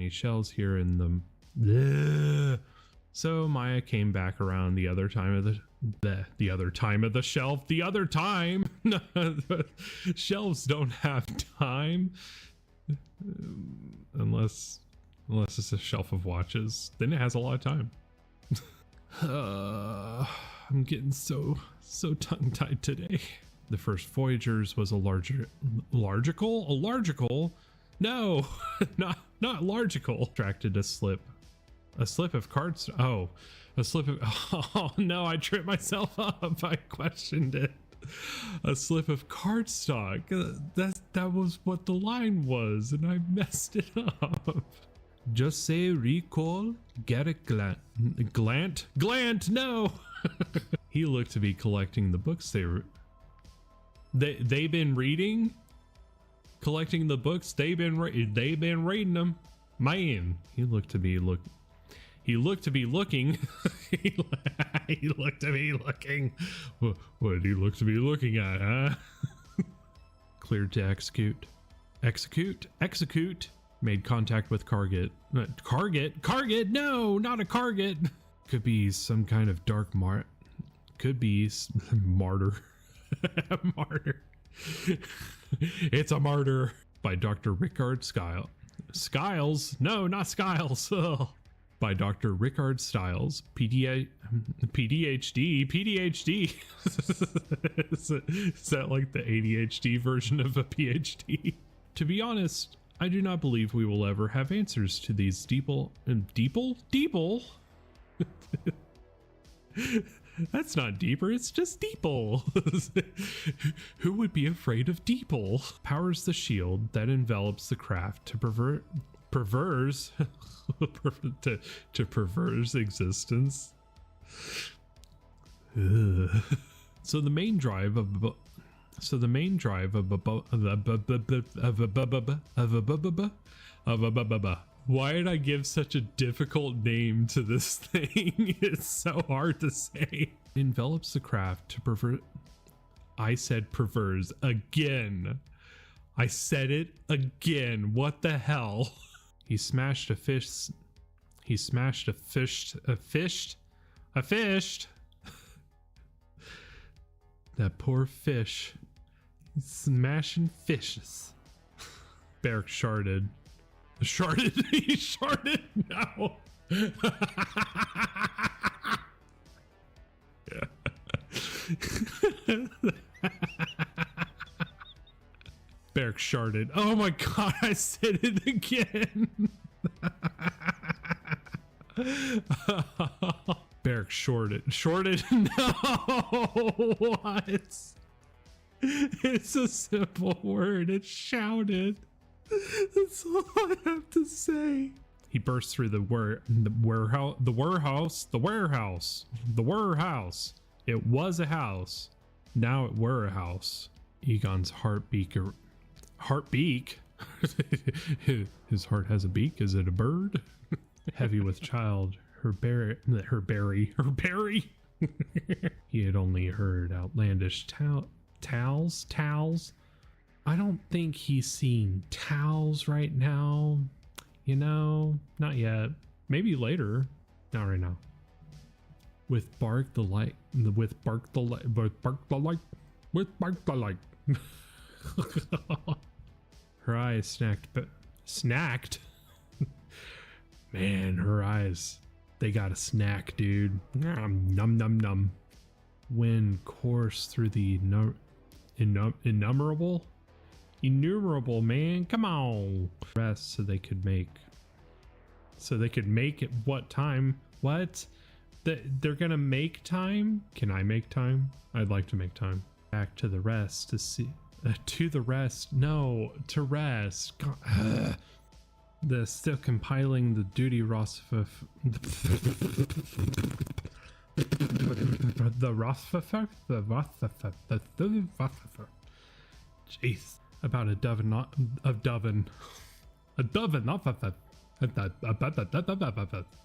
any shells here in the... Bleh. So Maya came back around the other time of the other time of the shelf. The other time. Shelves don't have time. Unless it's a shelf of watches. Then it has a lot of time. I'm getting so tongue-tied today. The first Voyagers was a largical? No, not largical. Extracted a slip of cards. Oh, a slip of, oh no, I tripped myself up. I questioned it. A slip of cardstock. That was what the line was, and I messed it up. Just say recall, get a glant, no. He looked to be collecting the books they've been reading. Collecting the books they've been reading them. Man, he looked to be looking. He looked to be looking. What did he look to be looking at, huh? Cleared to execute. Execute. Made contact with Carget. Carget? No, not a Carget. Could be some kind of dark could be martyr. Martyr. It's a martyr. By Dr. Rickard Skiles? No, not Skiles. Ugh. By Dr. Rickard Stiles, PDHD. Is that like the ADHD version of a PhD? To be honest, I do not believe we will ever have answers to these Deeple? That's not deeper, it's just Deeple. Who would be afraid of Deeple? Powers the shield that envelops the craft to perverse existence. Ugh. So the main drive of why did I give such a difficult name to this thing? It's so hard to say. Envelops the craft to pervert. I said perverse again. I said it again. What the hell? He smashed a fish. He smashed a fish. That poor fish. He's smashing fishes. Barrack sharded. He sharded? No. Barrack sharded. Oh my god, I said it again. Barrack shorted. No, what? It's a simple word. It's shouted. That's all I have to say. He burst through the warehouse. It was a house. Now it were a house. Egon's heartbeak. His heart has a beak. Is it a bird? Heavy with child. Her berry. He had only heard outlandish towels. I don't think he's seeing towels right now. You know, not yet. Maybe later. Not right now. With bark the light. Her eyes snacked. Man, her eyes. They got a snack, dude. Num. Wind coursed through the innumerable, man. Come on. Rest so they could make it. What time? What? They're gonna make time? Can I make time? I'd like to make time. Back to the rest to see. To the rest. No, to rest. God. The still compiling the duty roster. Jeez. About a dozen.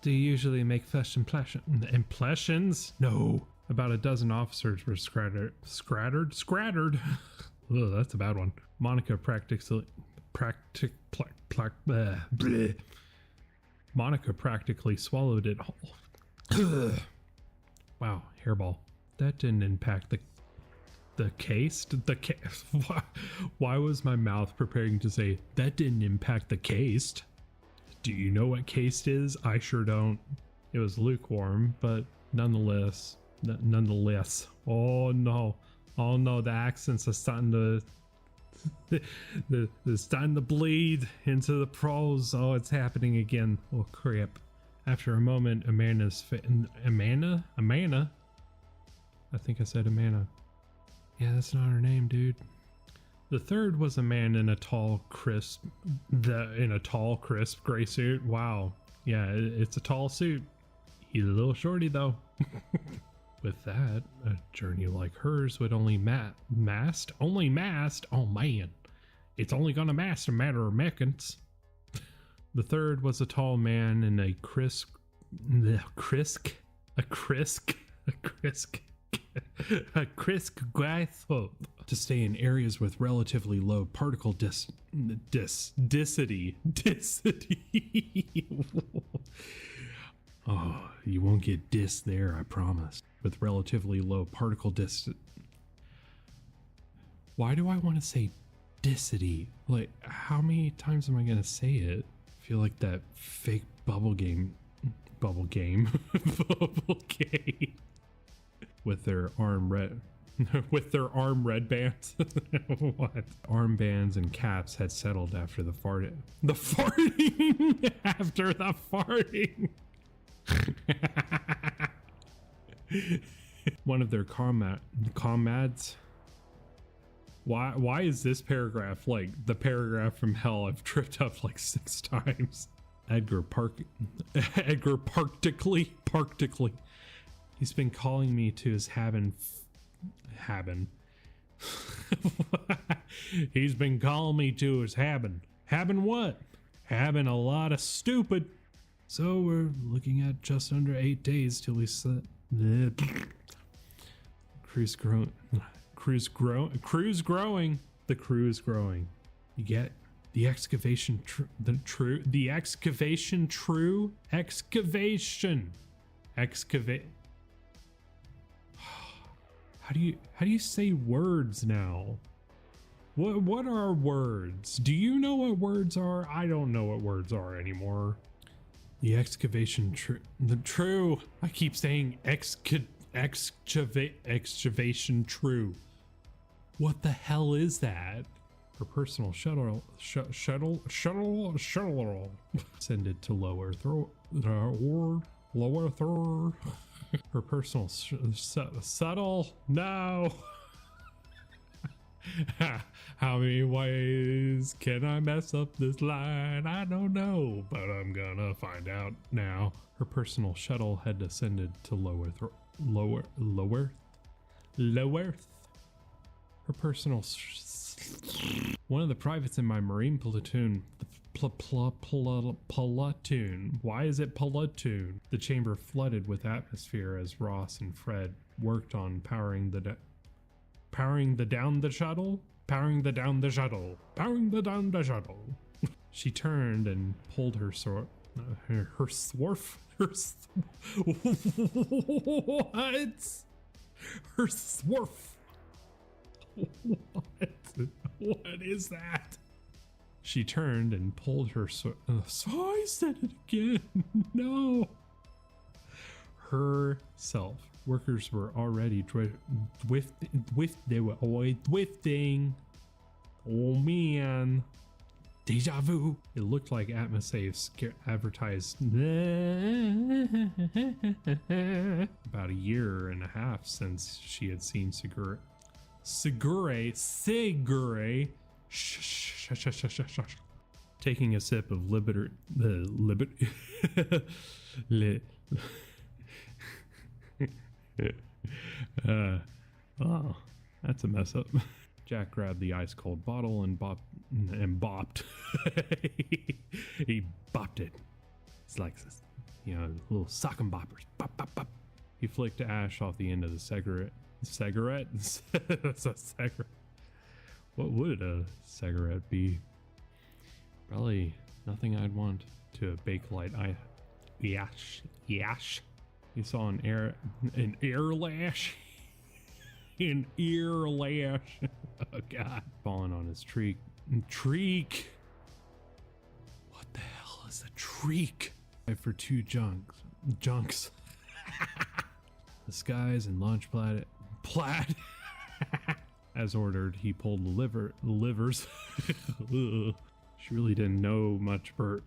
Do you usually make first impressions? No. About a dozen officers were scattered. Oh, that's a bad one. Monica Monica practically swallowed it whole. Wow, hairball. That didn't impact the case. Why was my mouth preparing to say that didn't impact the case? Do you know what cased is? I sure don't. It was lukewarm, but nonetheless. Oh no, the accents are starting to they're starting to bleed into the prose. Oh, it's happening again. Oh crap. After a moment, Amanda, I think I said Amanda. Yeah, that's not her name, dude. The third was a man in a tall, crisp gray suit. Wow. Yeah, it's a tall suit. He's a little shorty though. With that, a journey like hers would only mast. Oh man, it's only gonna mast a matter of seconds. The third was a tall man in a crisp glass hoop to stay in areas with relatively low particle density. Oh, you won't get dis there, I promise. With relatively low particle density. Why do I want to say density? Like, how many times am I gonna say it? I feel like that fake bubble game. With their arm red bands. What? Armbands and caps had settled after the farting. After the farting. One of their comrades. Why is this paragraph like the paragraph from hell I've tripped up like 6 times? Edgar Parktically. He's been calling me to his He's been calling me to his Habin what? Having a lot of stupid. So we're looking at just under 8 days till we set. Crew's growing. The crew is growing. You get it? The excavation excavate. How do you say words now? What are words? Do you know what words are? I don't know what words are anymore. The excavation true. I keep saying excavation true. What the hell is that? Her personal shuttle send it to low earth or lower third. Her personal subtle. No. How many ways can I mess up this line? I don't know, but I'm gonna find out now. Her personal shuttle had descended to low earth. Her personal one of the privates in my marine platoon. Platoon. Why is it platoon? The chamber flooded with atmosphere as Ross and Fred worked on powering the down the shuttle. She turned and pulled her sword. Her swarf. What? Her swarf. What is that? She turned and pulled her sword. So I said it again. No. Herself. Workers were already they were always drifting. Oh man. Deja vu. It looked like Atmosave advertised about a year and a half since she had seen Segure. Taking a sip of oh, that's a mess up. Jack grabbed the ice cold bottle and bopped. He bopped it. It's like this, little sock and boppers. Bop, bop, bop. He flicked ash off the end of the cigarette. That's a cigarette. What would a cigarette be? Probably Nothing I'd want to bake light. Yash. You saw an ear lash. An ear lash. Oh god. Falling on his treek. Treek. What the hell is a treek? For 2 junks. The skies and launch plaid. As ordered, he pulled the livers. She really didn't know much Bert.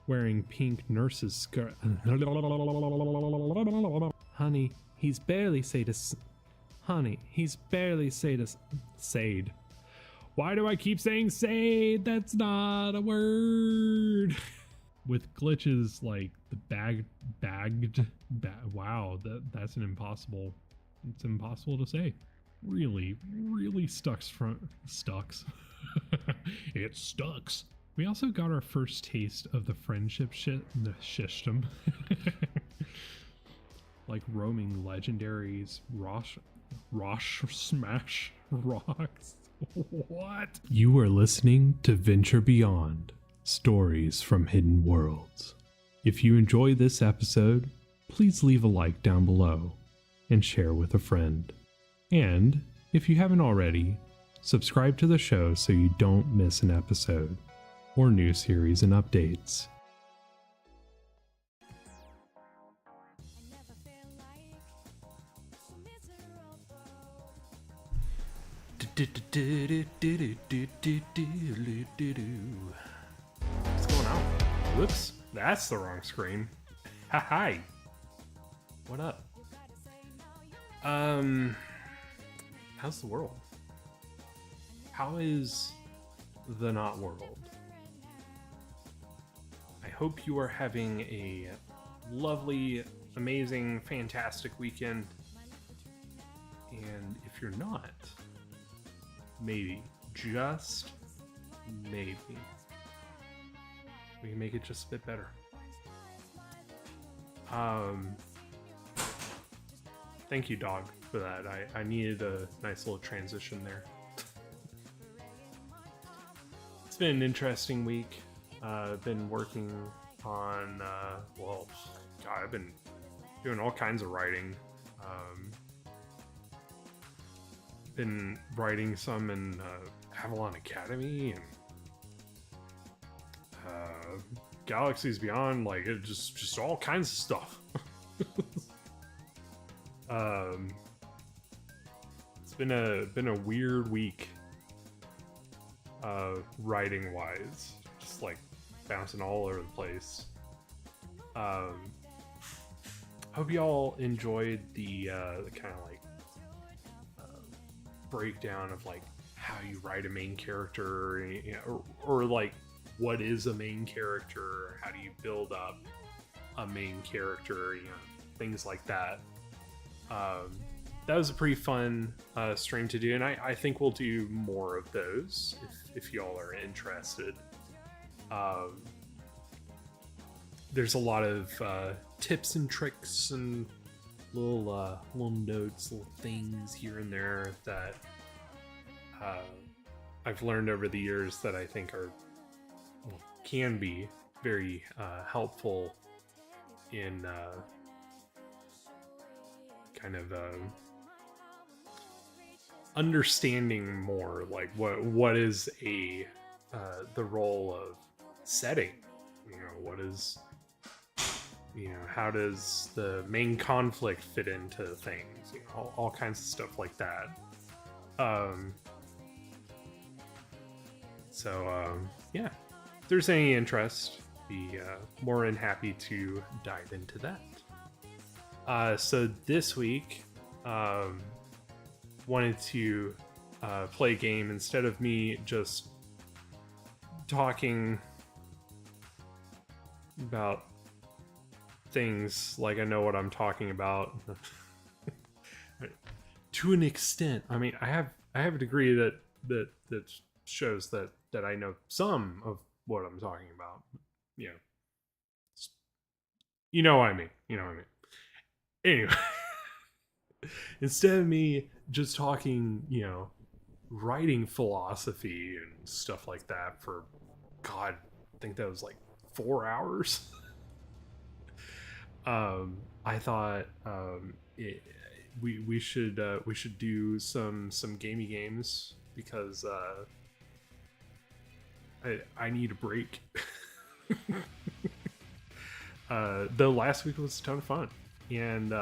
Wearing pink nurse's skirt. Honey, he's barely Sade. Why do I keep saying Sade? That's not a word. With glitches like the bagged. Wow, that's an impossible. It's impossible to say. Really stucks. It stucks. We also got our first taste of the friendship system. Like roaming legendaries, Rosh smash rocks. What? You are listening to Venture Beyond, Stories from Hidden Worlds. If you enjoy this episode, please leave a like down below and share with a friend. And if you haven't already, subscribe to the show so you don't miss an episode or new series and updates. What's going on? Whoops, that's the wrong screen. Hi. What up? How's the world? How is the not world? I hope you are having a lovely, amazing, fantastic weekend. And if you're not, maybe, just maybe, we can make it just a bit better. Thank you, dog, for that. I needed a nice little transition there. It's been an interesting week. I've been working on, well, God, I've been doing all kinds of writing. Been writing some in Avalon Academy and Galaxies Beyond, like it just all kinds of stuff. It's been a weird week, writing wise, just like bouncing all over the place. Hope y'all enjoyed the kind of like breakdown of like how you write a main character, you know, or like what is a main character, how do you build up a main character, you know, things like that. That was a pretty fun stream to do, and I think we'll do more of those if y'all are interested. There's a lot of tips and tricks and little notes, little things here and there that I've learned over the years that I think are, well, can be very helpful in kind of understanding more like what is the role of setting, you know, what is, you know, how does the main conflict fit into things, you know, all kinds of stuff like that. Yeah, if there's any interest, be more than happy to dive into that. So this week, wanted to play a game instead of me just talking about things like I know what I'm talking about. To an extent, I mean, I have a degree that shows that I know some of what I'm talking about. You know what I mean. Anyway, instead of me just talking, you know, writing philosophy and stuff like that for, God, I think that was like 4 hours. I thought we should do some gamey games because I need a break. The last week was a ton of fun, and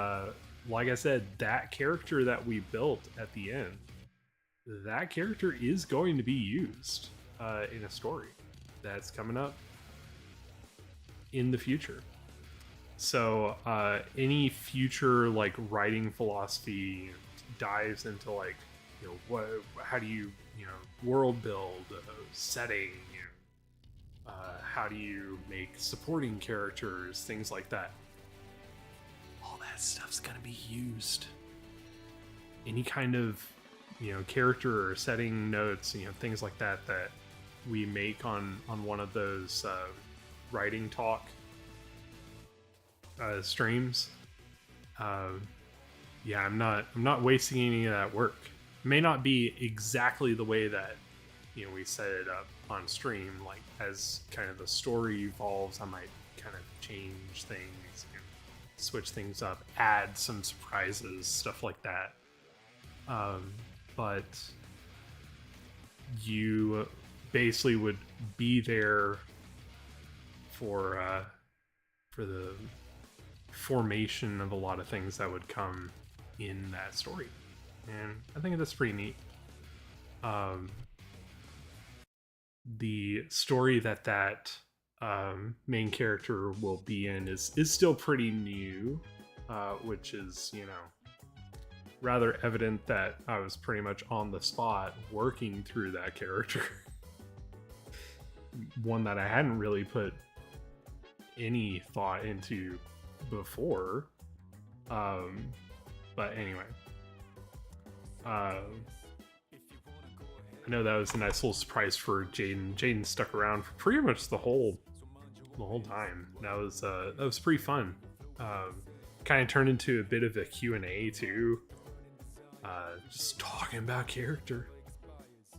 like I said, that character that we built at the end, that character is going to be used in a story that's coming up in the future. So any future like writing philosophy dives into like, you know, how do you world build, setting, how do you make supporting characters, things like that. All that stuff's gonna be used. Any kind of character or setting notes, things like that we make on one of those writing talk streams. Yeah, I'm not wasting any of that work. It may not be exactly the way that we set it up on stream. Like, as kind of the story evolves, I might kind of change things, switch things up, add some surprises, stuff like that. But you basically would be there for the formation of a lot of things that would come in that story, and I think that's pretty neat. The story that main character will be in is still pretty new, which is rather evident that I was pretty much on the spot working through that character. One that I hadn't really put any thought into before. But anyway, I know that was a nice little surprise for Jaden. Jaden stuck around for pretty much the whole time. That was pretty fun. Kind of turned into a bit of a Q&A too. Just talking about character.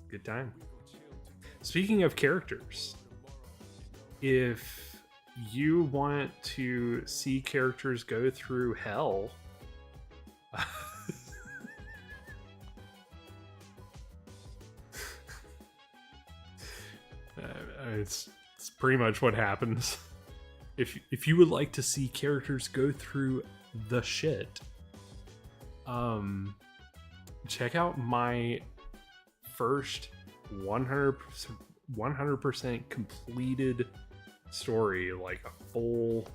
Good time. Speaking of characters, if you want to see characters go through hell, it's pretty much what happens. If you would like to see characters go through the shit, check out my first 100% completed story, like a full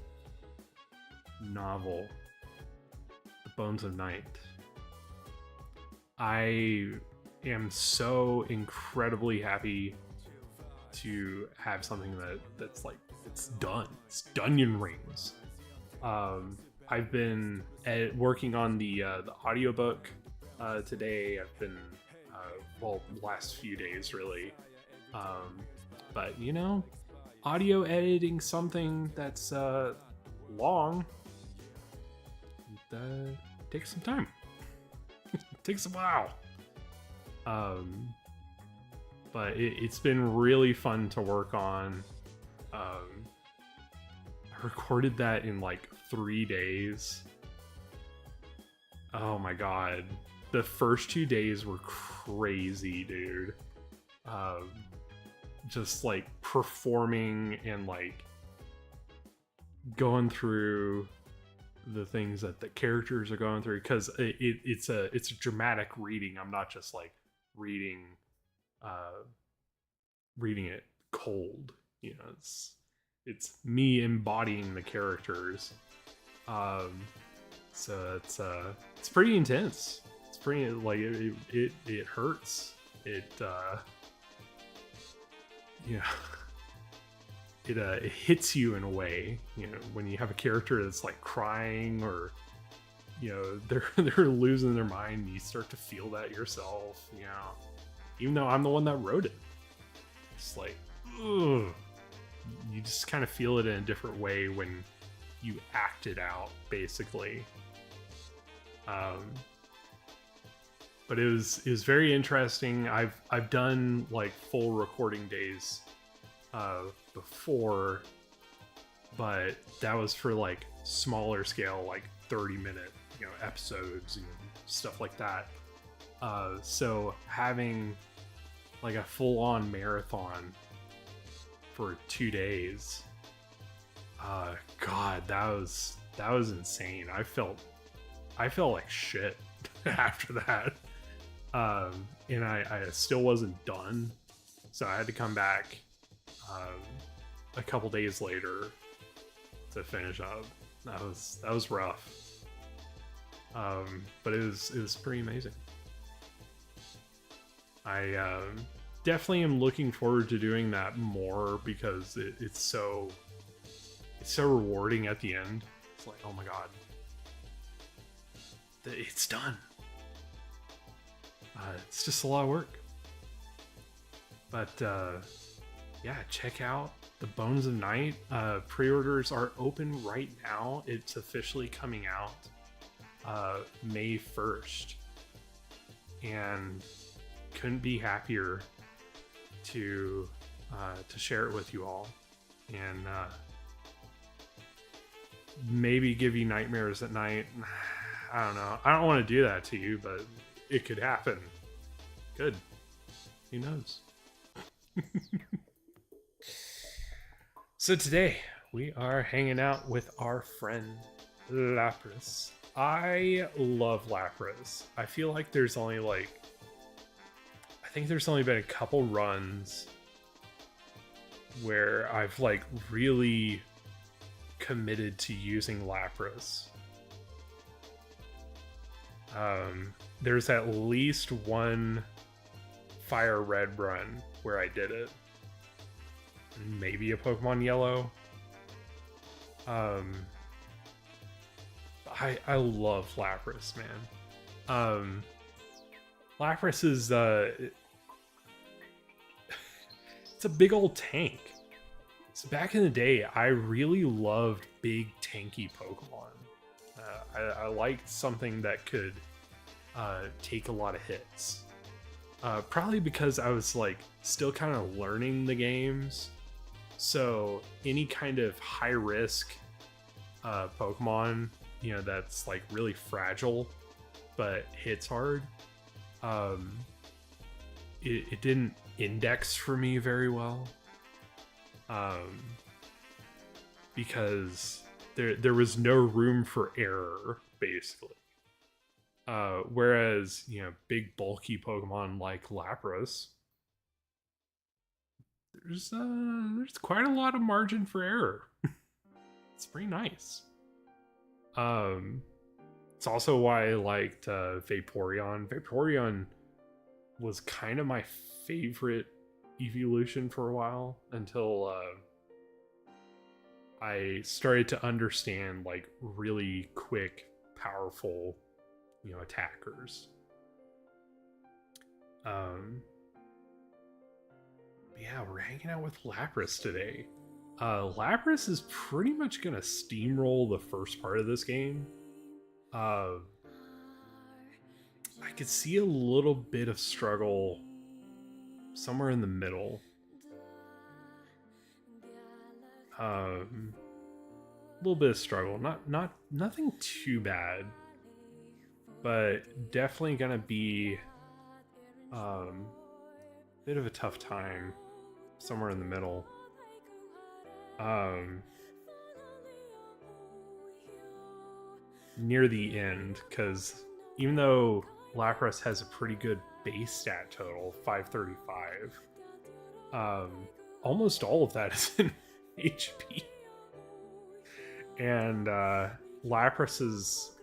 novel, The Bones of Night. I am so incredibly happy to have something that's like, it's done. It's Dunyan Rings. I've been working on the audiobook today. I've been last few days really, but audio editing something that's long, takes some time. It takes a while. But it's been really fun to work on. I recorded that in like 3 days. Oh my god. The first 2 days were crazy, dude. Just like performing and like going through the things that the characters are going through, because it's a dramatic reading. I'm not just like reading it cold. It's me embodying the characters. So it's pretty intense. It's pretty, like, it hurts. It hits you in a way, when you have a character that's like crying, or they're losing their mind. You start to feel that yourself, even though I'm the one that wrote it. It's like, ugh. You just kind of feel it in a different way when you act it out, basically. But it was very interesting. I've done like full recording days before, but that was for like smaller scale, like 30-minute episodes and stuff like that. So having like a full-on marathon for 2 days, God, that was insane. I felt like shit after that. And I still wasn't done, so I had to come back a couple days later to finish up. That was rough, but it was pretty amazing. I definitely am looking forward to doing that more because it's so rewarding at the end. It's like, oh my god, it's done. It's just a lot of work. But yeah, check out The Bones of Night. Pre-orders are open right now. It's officially coming out May 1st. And couldn't be happier to share it with you all. And maybe give you nightmares at night. I don't know. I don't want to do that to you, but it could happen. Good. Who knows? So today we are hanging out with our friend Lapras. I love Lapras. I feel like there's only been a couple runs where I've like really committed to using Lapras. There's at least one FireRed run where I did it. Maybe a Pokemon Yellow. I love Lapras, man. Lapras is it's a big old tank. So back in the day, I really loved big tanky Pokemon. I liked something that could take a lot of hits. Probably because I was like still kind of learning the games. So any kind of high risk Pokemon, that's like really fragile but hits hard, it didn't index for me very well, because there was no room for error, basically. Whereas, big bulky Pokemon like Lapras, there's quite a lot of margin for error. It's pretty nice. It's also why I liked Vaporeon. Vaporeon was kind of my favorite evolution for a while until I started to understand like really quick, powerful, attackers. Yeah, we're hanging out with Lapras today. Lapras is pretty much gonna steamroll the first part of this game. I could see a little bit of struggle somewhere in the middle. A little bit of struggle, nothing too bad, but definitely gonna be a bit of a tough time somewhere in the middle. Near the end, because even though Lapras has a pretty good base stat total, 535, almost all of that is in HP. And Lapras's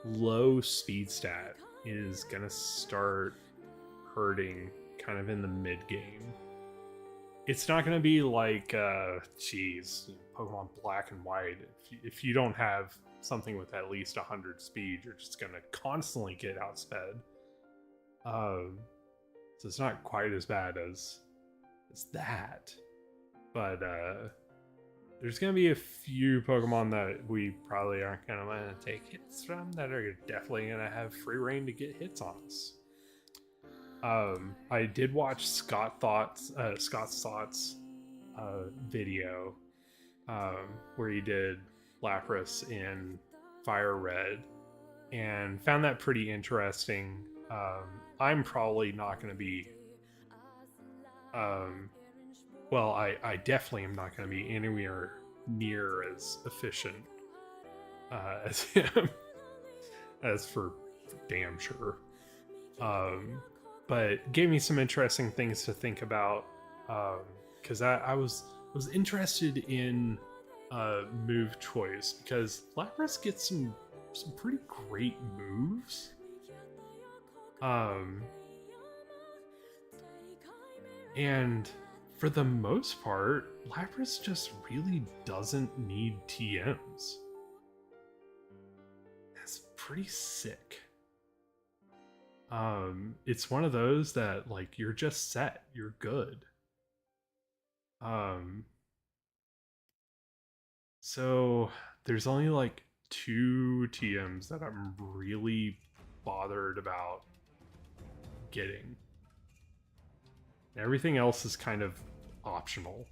low speed stat is gonna start hurting kind of in the mid game. It's not gonna be like Pokemon Black and White. If you don't have something with at least 100 speed, you're just gonna constantly get outsped. So it's not quite as bad as that, but there's gonna be a few Pokemon that we probably aren't gonna want to take hits from that are definitely gonna have free reign to get hits on us. I did watch Scott's thoughts video where he did Lapras in FireRed and found that pretty interesting. I'm probably not going to be well, I definitely am not going to be anywhere near as efficient as him. As for damn sure. But gave me some interesting things to think about. Because I was interested in move choice because Lapras gets some pretty great moves. And for the most part, Lapras just really doesn't need TMs. That's pretty sick. It's one of those that like you're just set, you're good. So there's only like 2 TMs that I'm really bothered about getting. Everything else is kind of optional.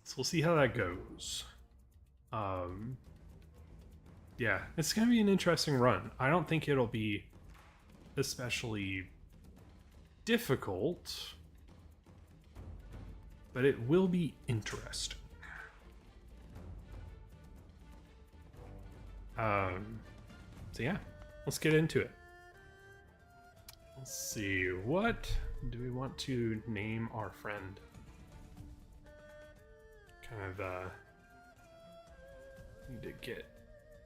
So we'll see how that goes. Yeah, it's gonna be an interesting run. I don't think it'll be especially difficult, but it will be interesting. So yeah, let's get into it. Let's see, what do we want to name our friend? Kind of need to get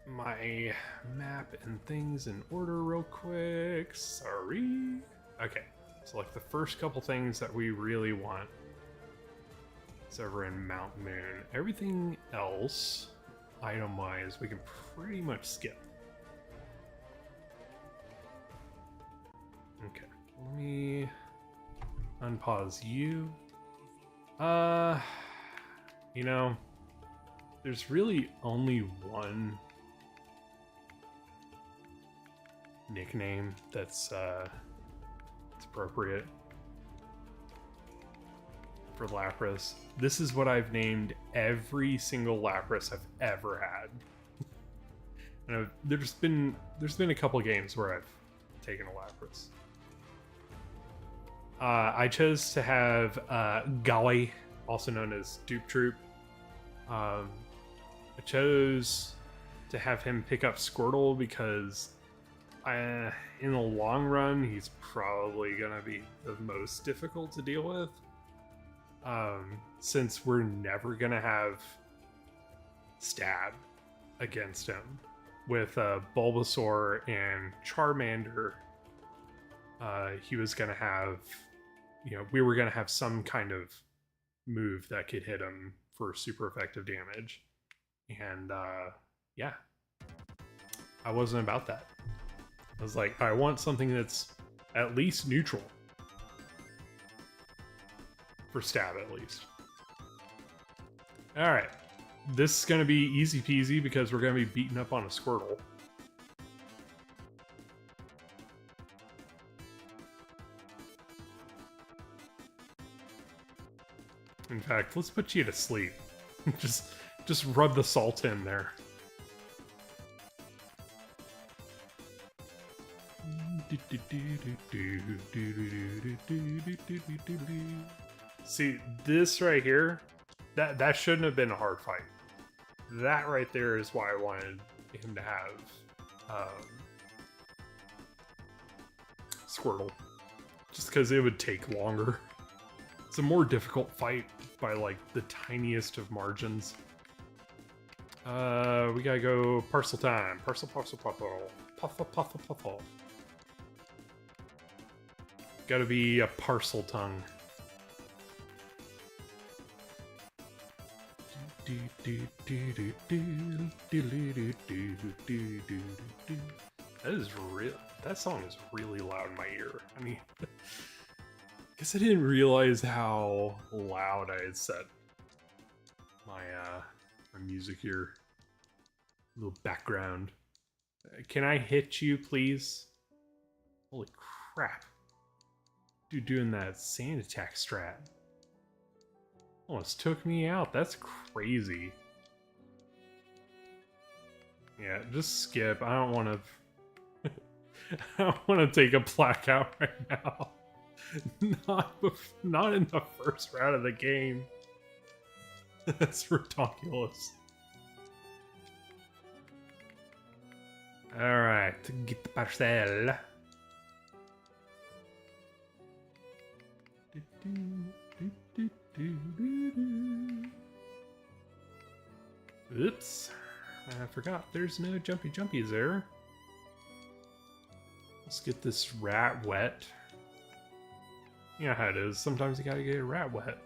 my map and things in order real quick. Sorry. Okay, so like the first couple things that we really want is over in Mount Moon. Everything else, item-wise, we can pretty much skip. Okay, let me unpause you. You know, there's really only one nickname that's appropriate for Lapras. This is what I've named every single Lapras I've ever had. And there's been a couple games where I've taken a Lapras. I chose to have Golly, also known as Dupe Troop. I chose to have him pick up Squirtle because in the long run, he's probably going to be the most difficult to deal with. Since we're never going to have Stab against him. With Bulbasaur and Charmander, he was going to have, we were going to have some kind of move that could hit him for super effective damage. And yeah, I wasn't about that. I was like, I want something that's at least neutral. For Stab, at least. Alright. This is going to be easy peasy because we're going to be beating up on a Squirtle. In fact, let's put you to sleep. just rub the salt in there. See, this right here, that shouldn't have been a hard fight. That right there is why I wanted him to have Squirtle. Just because it would take longer. It's a more difficult fight by like the tiniest of margins. We gotta go parcel time. Parcel. Puffle. Gotta be a parcel tongue. That song is really loud in my ear. I mean, I guess I didn't realize how loud I had set my music here. A little background. Can I hit you, please? Holy crap. Dude doing that sand attack strat. Almost took me out. That's crazy. Yeah, just skip. I don't want to... I don't want to take a blackout right now. Not in the first round of the game. That's ridiculous. Alright, get the parcel. Oops. I forgot there's no jumpy jumpies there. Let's get this rat wet. You know how it is. Sometimes you gotta get a rat wet.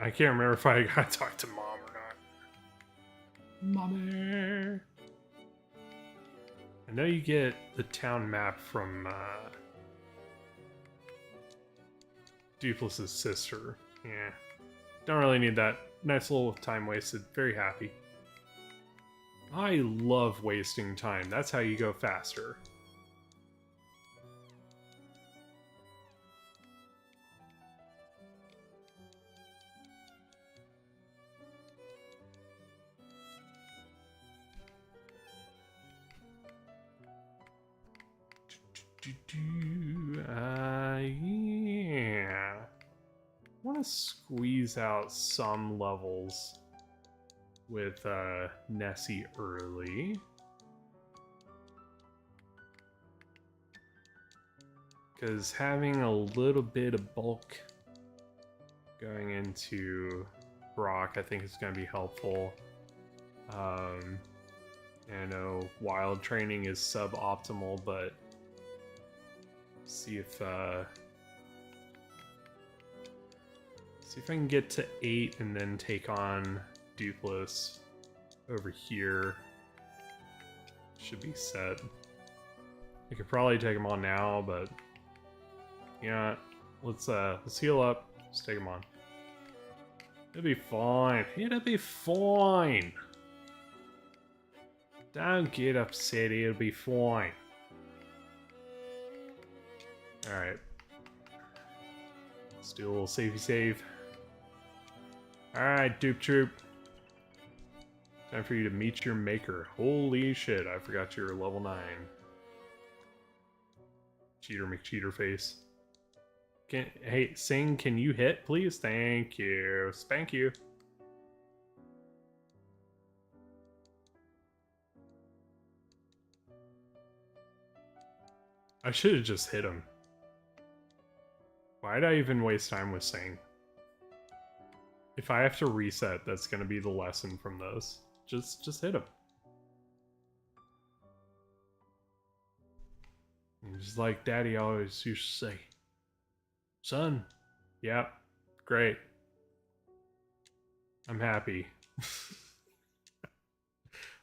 I can't remember if I gotta talk to mom or not. Mommy! I know you get the town map from Duplis's sister. Yeah. Don't really need that. Nice little time wasted. Very happy. I love wasting time. That's how you go faster. Yeah. I want to squeeze out some levels with Nessie early. Because having a little bit of bulk going into Brock, I think is going to be helpful. I know wild training is suboptimal, but see if I can get to 8 and then take on Duplis over here. Should be set. I could probably take him on now, but yeah, let's heal up. Let's take him on. It'll be fine. It'll be fine. Don't get upset. It'll be fine. Alright. Let's do a little savey save. Alright, Dupe Troop. Time for you to meet your maker. Holy shit, I forgot you're level 9. Cheater McCheater face. Hey, Sing, can you hit, please? Thank you. Spank you. I should have just hit him. Why'd I even waste time with Sing? If I have to reset, that's going to be the lesson from this. Just hit him. And just like Daddy always used to say. Son. Yep. Great. I'm happy.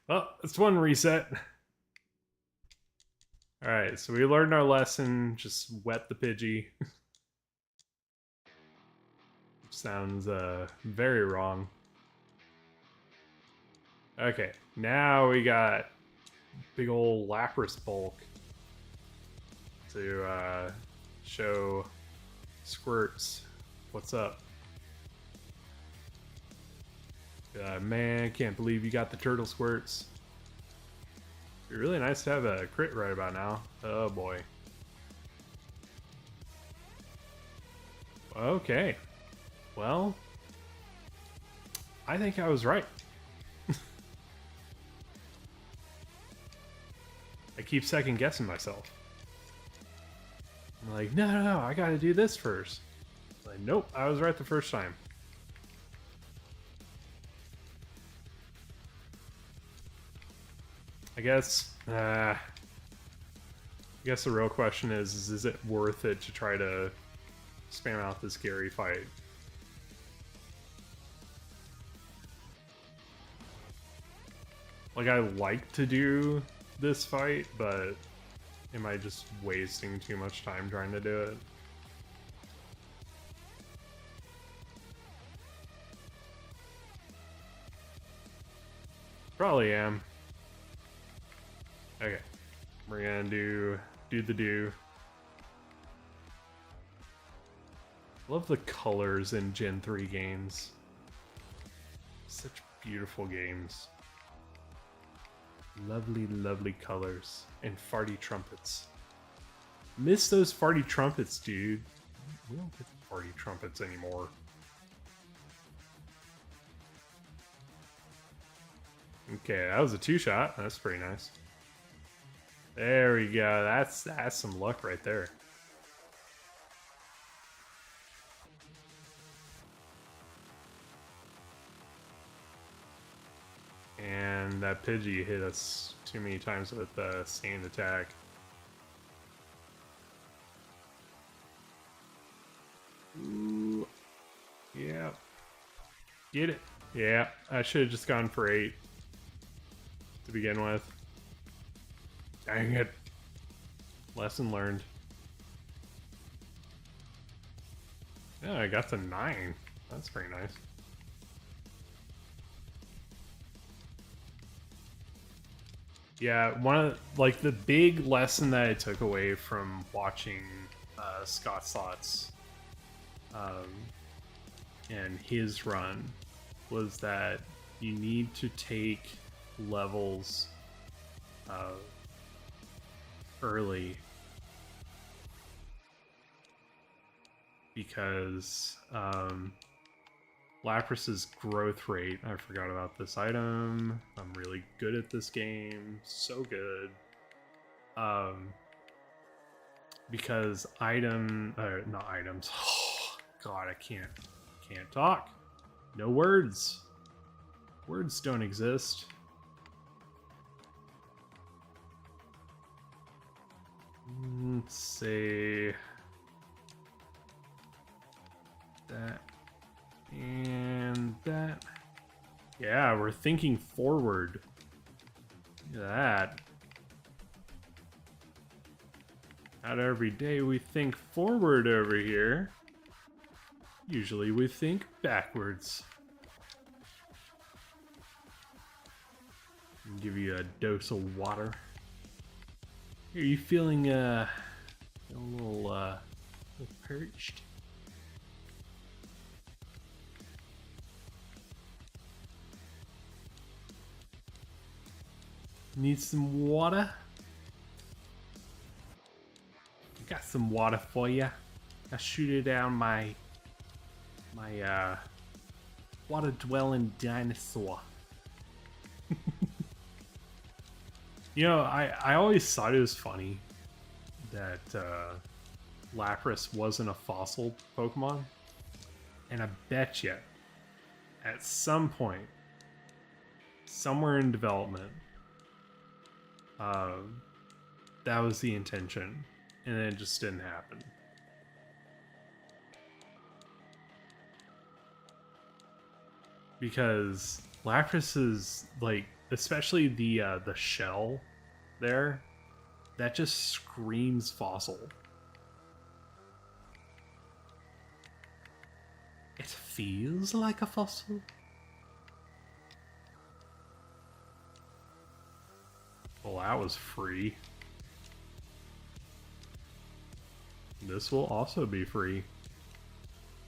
Well, that's one reset. Alright, so we learned our lesson. Just wet the Pidgey. Sounds very wrong. Okay, now we got big old Lapras bulk to show Squirts what's up. Man, can't believe you got the turtle Squirts. It'd be really nice to have a crit right about now. Oh boy. Okay. Well, I think I was right. I keep second guessing myself. I'm like, no, I gotta do this first. Like, nope, I was right the first time. I guess, I guess the real question is it worth it to try to spam out this Gary fight? Like, I like to do this fight, but am I just wasting too much time trying to do it? Probably am. Okay. We're gonna do the do. Love the colors in Gen 3 games. Such beautiful games. Lovely, lovely colors. And farty trumpets. Miss those farty trumpets, dude. We don't get farty trumpets anymore. Okay, that was a 2-shot. That's pretty nice. There we go. That's some luck right there. And that Pidgey hit us too many times with the sand attack. Ooh. Yeah. Get it. Yeah, I should have just gone for 8 to begin with. Dang it. Lesson learned. Yeah, I got to 9. That's pretty nice. Yeah, one of like the big lesson that I took away from watching Scott Slott's and his run was that you need to take levels early, because Lapras's growth rate, I forgot about this item. I'm really good at this game, so good. Because not items. Oh, God, I can't talk. No words. Words don't exist. Let's say that and that. Yeah, we're thinking forward. Look at that. Not every day we think forward over here. Usually we think backwards. I'll give you a dose of water. Are you feeling a little perched? Need some water? Got some water for you. I shoot it down my water dwelling dinosaur. You know, I always thought it was funny that Lapras wasn't a fossil Pokemon, and I bet you at some point, somewhere in development, that was the intention, and then it just didn't happen. Because Lapras is like, especially the shell there, that just screams fossil. It feels like a fossil. Well, that was free. This will also be free.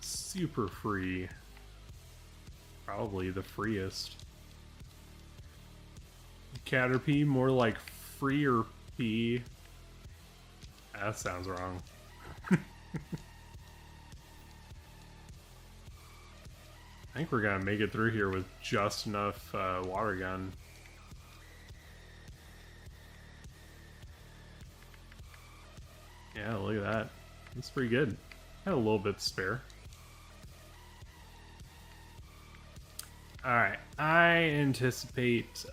Super free. Probably the freest. Caterpie, more like freer pea. That sounds wrong. I think we're gonna make it through here with just enough water gun. Yeah, look at that. That's pretty good. Had a little bit spare. Alright, I anticipate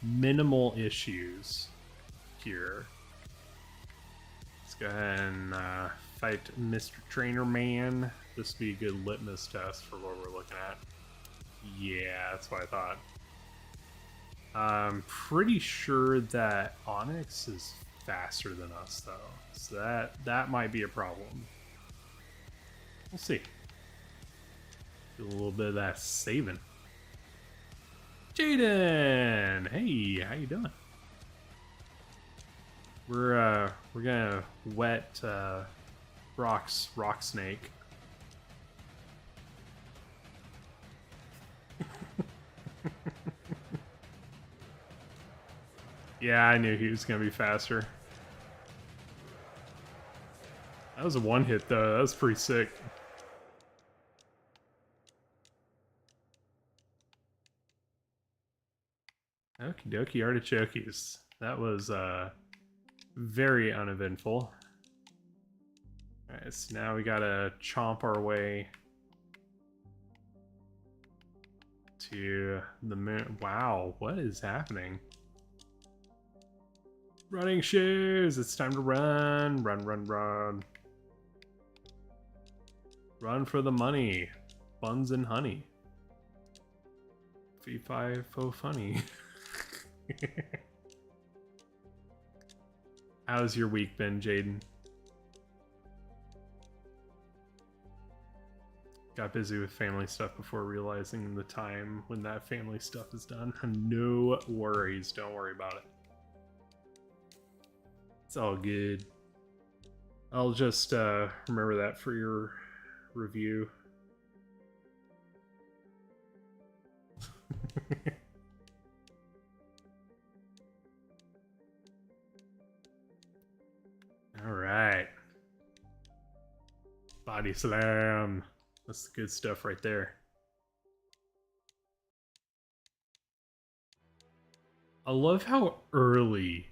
minimal issues here. go ahead and fight Mr. Trainer Man. This would be a good litmus test for what we're looking at. Yeah, that's what I thought. I'm pretty sure that Onyx is faster than us, though. So that might be a problem. We'll see. Do a little bit of that saving. Jaden! Hey, how you doing? We're gonna wet rock snake. Yeah, I knew he was gonna be faster. That was a one hit though. That was pretty sick. Okie dokie artichokes. That was very uneventful. Alright, so now we gotta chomp our way to the moon. Wow, what is happening? Running shoes! It's time to run! Run, run, run. Run for the money. Buns and honey. Fee-fi fo funny. How's your week been, Jaden? Got busy with family stuff before realizing the time when that family stuff is done. No worries, don't worry about it. It's all good. I'll just remember that for your review. All right. Body slam. That's the good stuff right there. I love how early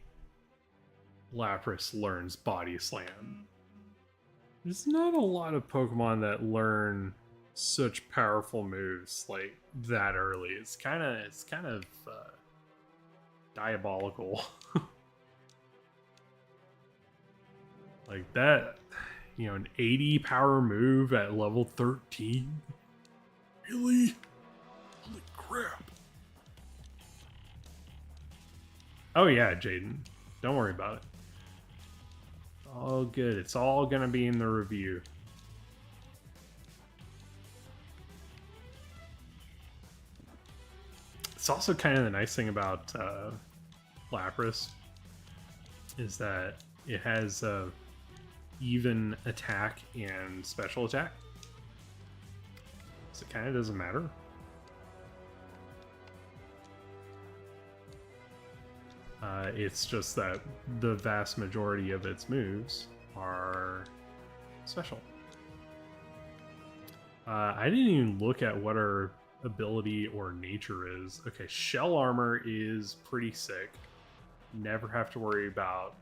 Lapras learns body slam. There's not a lot of Pokemon that learn such powerful moves like that early. It's kind of diabolical. Like that, you know, an 80 power move at level 13? Really? Holy crap. Oh yeah, Jaden. Don't worry about it. All good. It's all gonna be in the review. It's also kind of the nice thing about Lapras is that it has even attack and special attack. So it kind of doesn't matter. It's just that the vast majority of its moves are special. I didn't even look at what our ability or nature is. Okay, shell armor is pretty sick. Never have to worry about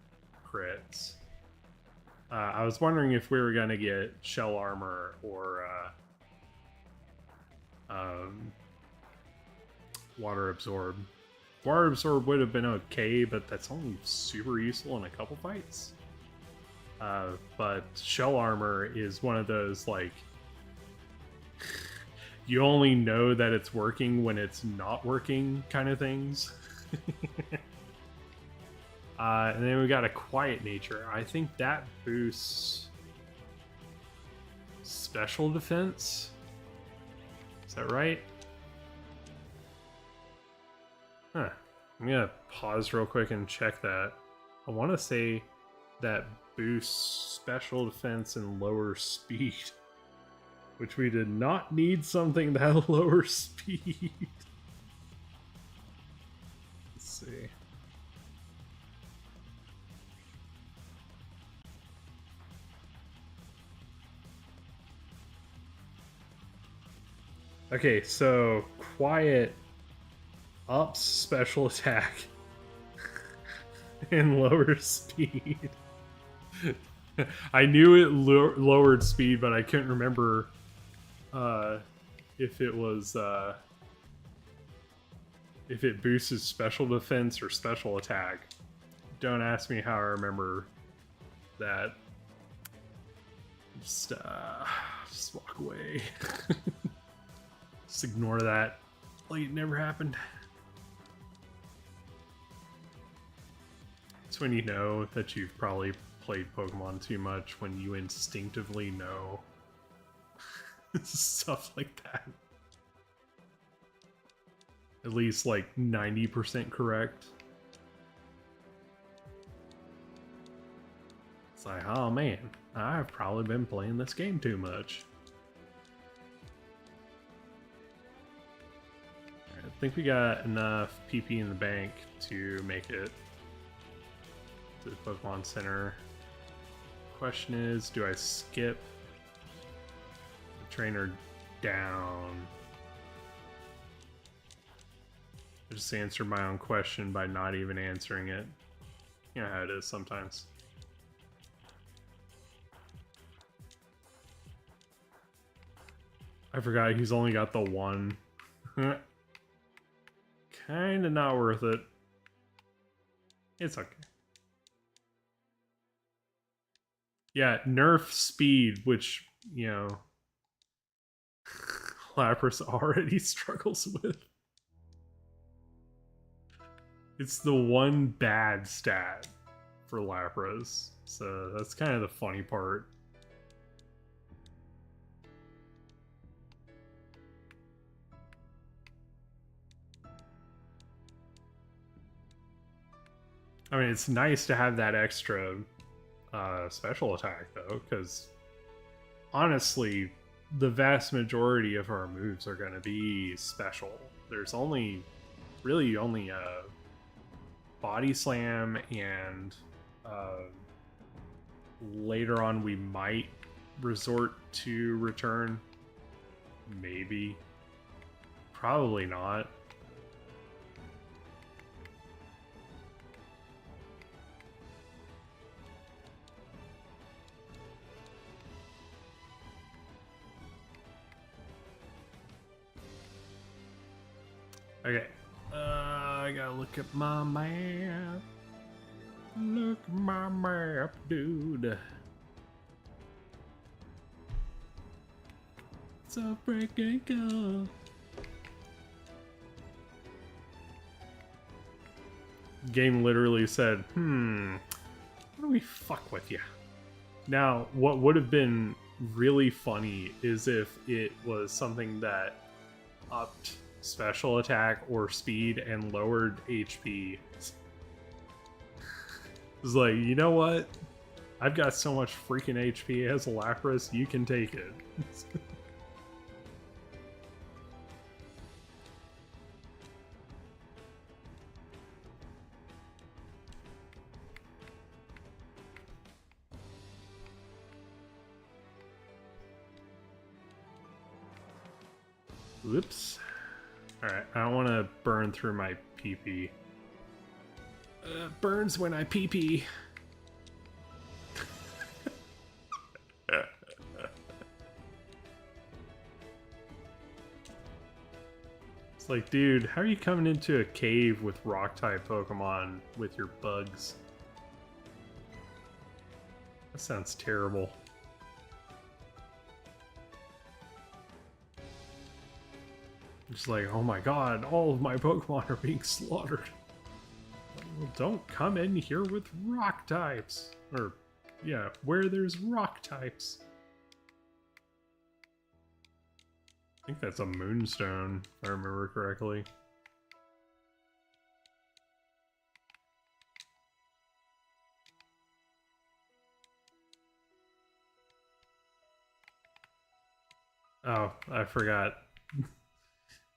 crits. I was wondering if we were going to get shell armor or water absorb. Water absorb would have been okay, but that's only super useful in a couple fights. But shell armor is one of those, like, you only know that it's working when it's not working kind of things. And then we got a quiet nature. I think that boosts special defense. Is that right? Huh. I'm gonna pause real quick and check that. I want to say that boosts special defense and lower speed, which we did not need something that lower speed. Let's see. Okay, so quiet ups special attack and lower speed. I knew it lowered speed, but I couldn't remember if it was if it boosted special defense or special attack. Don't ask me how I remember that. Just walk away. Just ignore that like it never happened. It's when you know that you've probably played Pokemon too much, when you instinctively know stuff like that. At least like 90% correct. It's like, oh man, I've probably been playing this game too much. I think we got enough PP in the bank to make it to the Pokemon Center. Question is, do I skip the trainer down? I just answered my own question by not even answering it. You know how it is sometimes. I forgot he's only got the one. Kinda not worth it. It's okay. Yeah, nerf speed, which, you know, Lapras already struggles with. It's the one bad stat for Lapras, so that's kind of the funny part. I mean, it's nice to have that extra special attack, though, because honestly, the vast majority of our moves are going to be special. There's really only a Body Slam, and later on we might resort to Return. Maybe. Probably not. Okay, I gotta look at my map. Look at my map, dude. So freaking cool. Game literally said, why don't we fuck with you? Now, what would have been really funny is if it was something that upped special attack or speed and lowered HP. It's like, you know what? I've got so much freaking HP as a Lapras, you can take it. Whoops. Alright, I don't want to burn through my PP. Burns when I PP. It's like, dude, how are you coming into a cave with rock-type Pokemon with your bugs? That sounds terrible. It's like, oh my god, all of my Pokemon are being slaughtered. Well, don't come in here with rock types. Or, yeah, where there's rock types. I think that's a Moonstone, if I remember correctly. Oh, I forgot.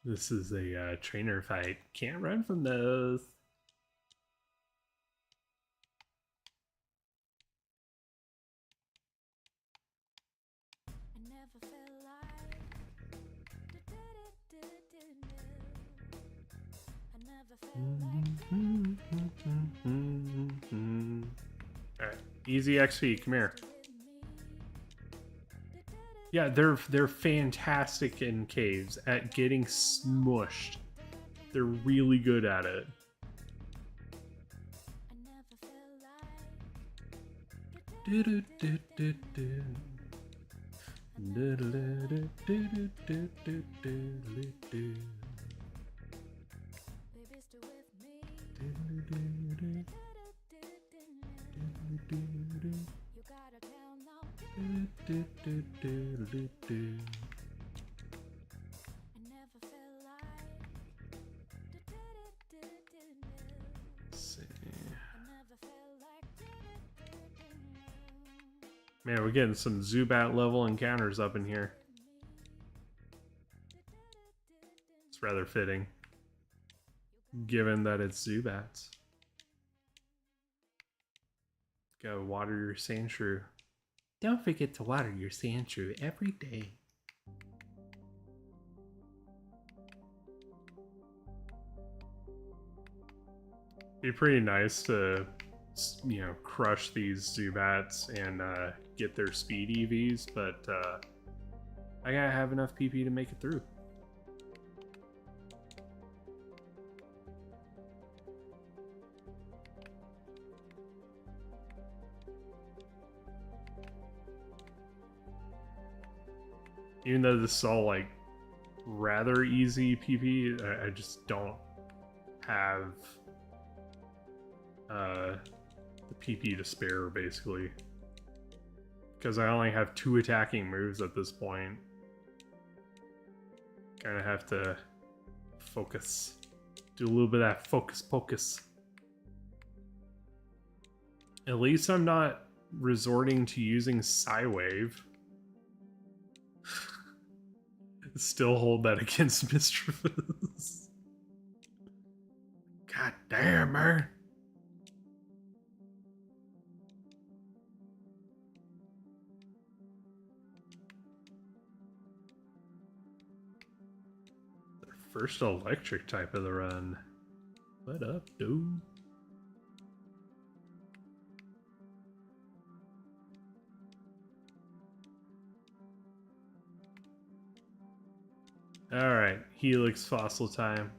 This is a trainer fight. Can't run from those. Alright, easy XP, come here. Yeah, they're fantastic in caves at getting smushed. They're really good at it. Man, we're getting some Zubat level encounters up in here. It's rather fitting, given that it's Zubats. Go water your Sandshrew. Don't forget to water your Sandshrew every day. Be pretty nice to, you know, crush these Zubats and get their speed EVs, but I gotta have enough PP to make it through. Even though this is all like rather easy PP, I just don't have the PP to spare, basically, because I only have 2 attacking moves at this point. Kind of have to focus, do a little bit of that focus pocus. At least I'm not resorting to using Psywave. Still hold that against Mischievous. God damn, man. First electric type of the run. What up, dude? Alright, Helix Fossil time.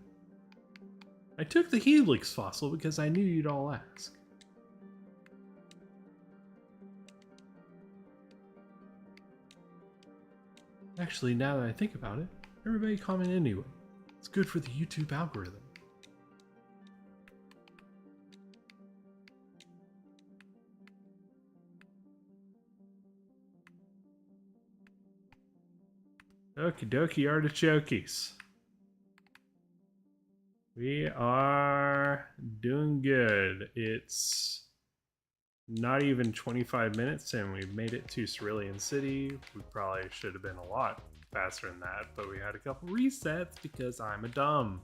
I took the Helix Fossil because I knew you'd all ask. Actually, now that I think about it, everybody comment anyway. It's good for the YouTube algorithm. Okie dokie artichokes. We are doing good. It's not even 25 minutes and we've made it to Cerulean City. We probably should have been a lot faster than that, but we had a couple resets because I'm a dumb.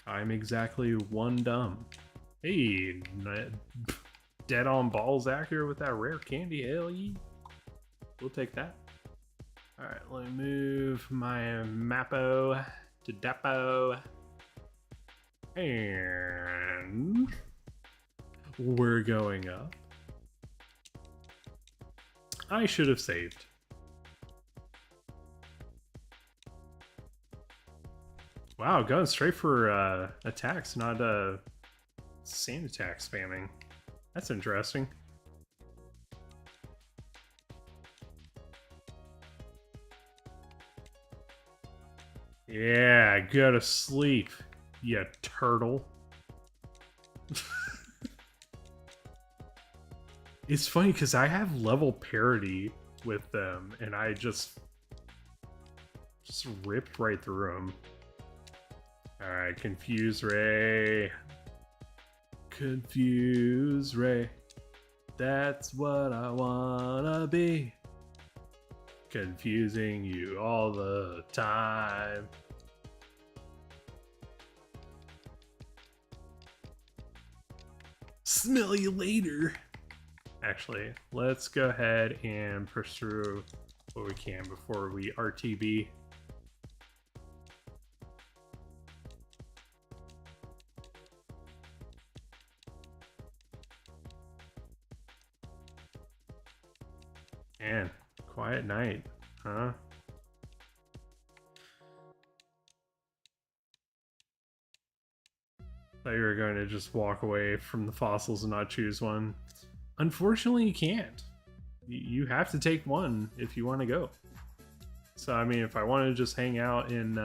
I'm exactly one dumb. Hey, dead on balls accurate with that rare candy. Hell yeah. We'll take that. Alright, let me move my Mappo to Depo. And we're going up. I should have saved. Wow, going straight for attacks, not sand attack spamming. That's interesting. Yeah, go to sleep, you turtle. It's funny because I have level parity with them and I just ripped right through them. Alright, Confuse Ray. Confuse Ray. That's what I wanna be. Confusing you all the time. Smell you later. Actually, let's go ahead and push through what we can before we RTB. Man, quiet night, huh? Thought you were going to just walk away from the fossils and not choose one. unfortunately, you can't. You have to take one if you want to go. So, I mean, if I want to just hang out in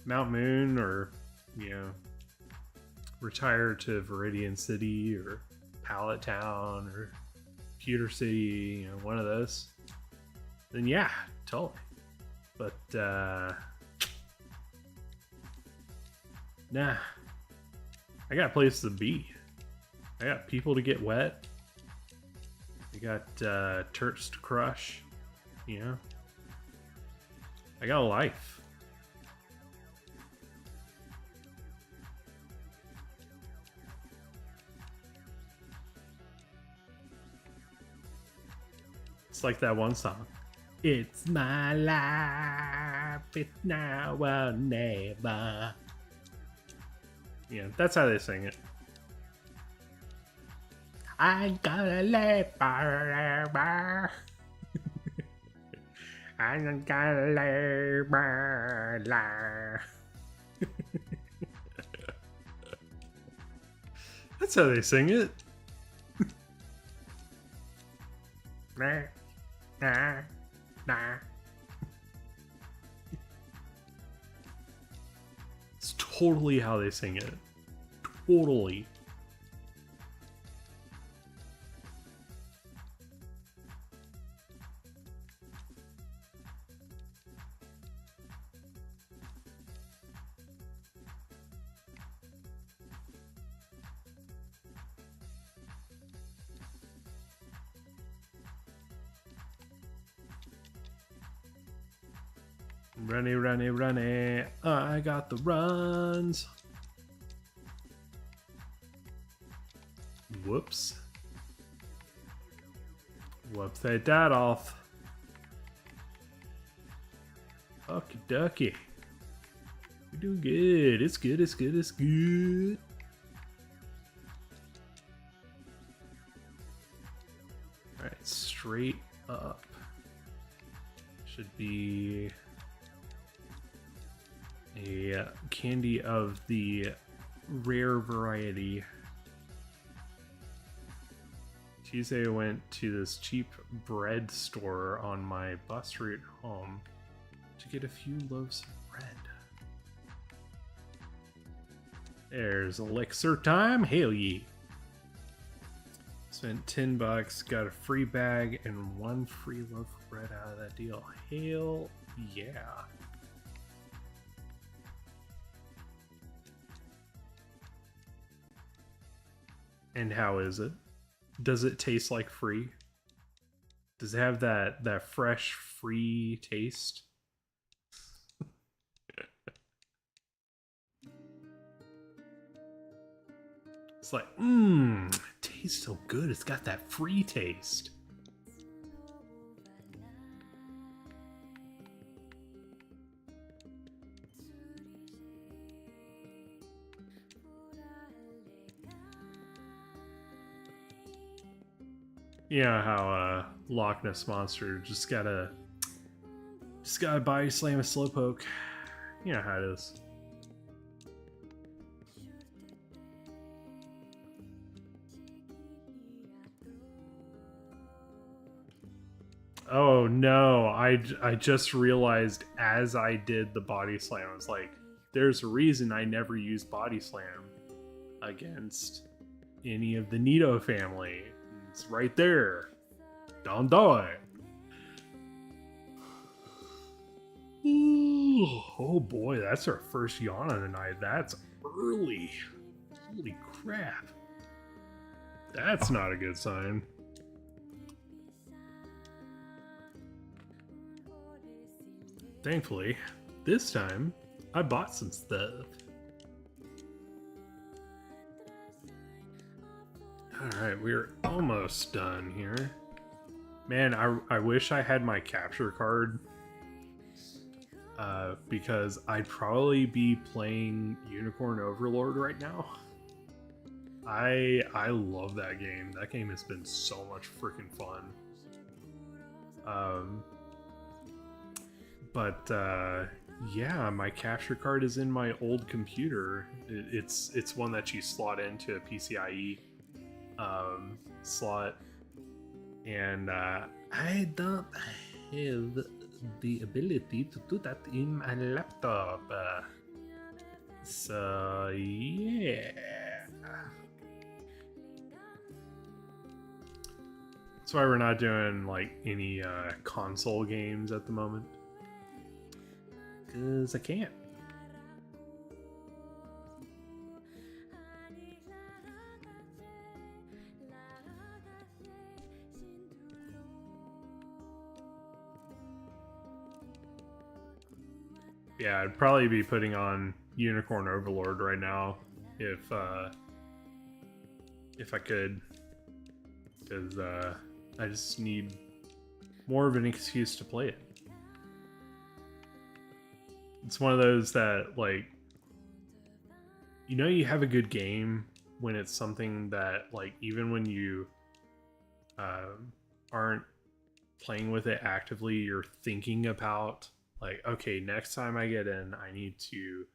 Mount Moon, or, you know, retire to Viridian City or Pallet Town or Pewter City, you know, one of those, then yeah, totally. But, nah. I got places to be. I got people to get wet. I got turts to crush. You know? I got a life. It's like that one song. It's my life, it's now or never. Yeah, that's how they sing it. I gotta live forever. I gotta live my life. That's how they sing it. Nah, nah, nah. It's totally how they sing it. Totally. Runny, runny, runny. I got the runs. Whoops. Whoops that off. Okie dokie. We're doing good. It's good, it's good, it's good. Alright, straight up. Should be a candy of the rare variety. Tuesday I went to this cheap bread store on my bus route home to get a few loaves of bread. There's elixir time, hail ye. Spent $10, got a free bag and one free loaf of bread out of that deal. Hail yeah. And how is it? Does it taste like free? Does it have that fresh, free taste? It's like, it tastes so good. It's got that free taste. You know how Loch Ness Monster just gotta body slam a slowpoke. You know how it is. Oh no, I just realized as I did the body slam, I was like, there's a reason I never use body slam against any of the Nito family. It's right there. Don't do it. Ooh, oh boy, that's our first yawn of the night. That's early. Holy crap. That's not a good sign. Thankfully, this time, I bought some stuff. Alright, we're almost done here. Man, I wish I had my capture card. Because I'd probably be playing Unicorn Overlord right now. I love that game. That game has been so much freaking fun. Yeah, my capture card is in my old computer. It's one that you slot into a PCIe slot, and I don't have the ability to do that in my laptop. So yeah. That's why we're not doing like any console games at the moment. Cause I can't. Yeah, I'd probably be putting on Unicorn Overlord right now if I could, because I just need more of an excuse to play it. It's one of those that, like, you know, you have a good game when it's something that, like, even when you aren't playing with it actively, you're thinking about, like, okay, next time I get in, I need to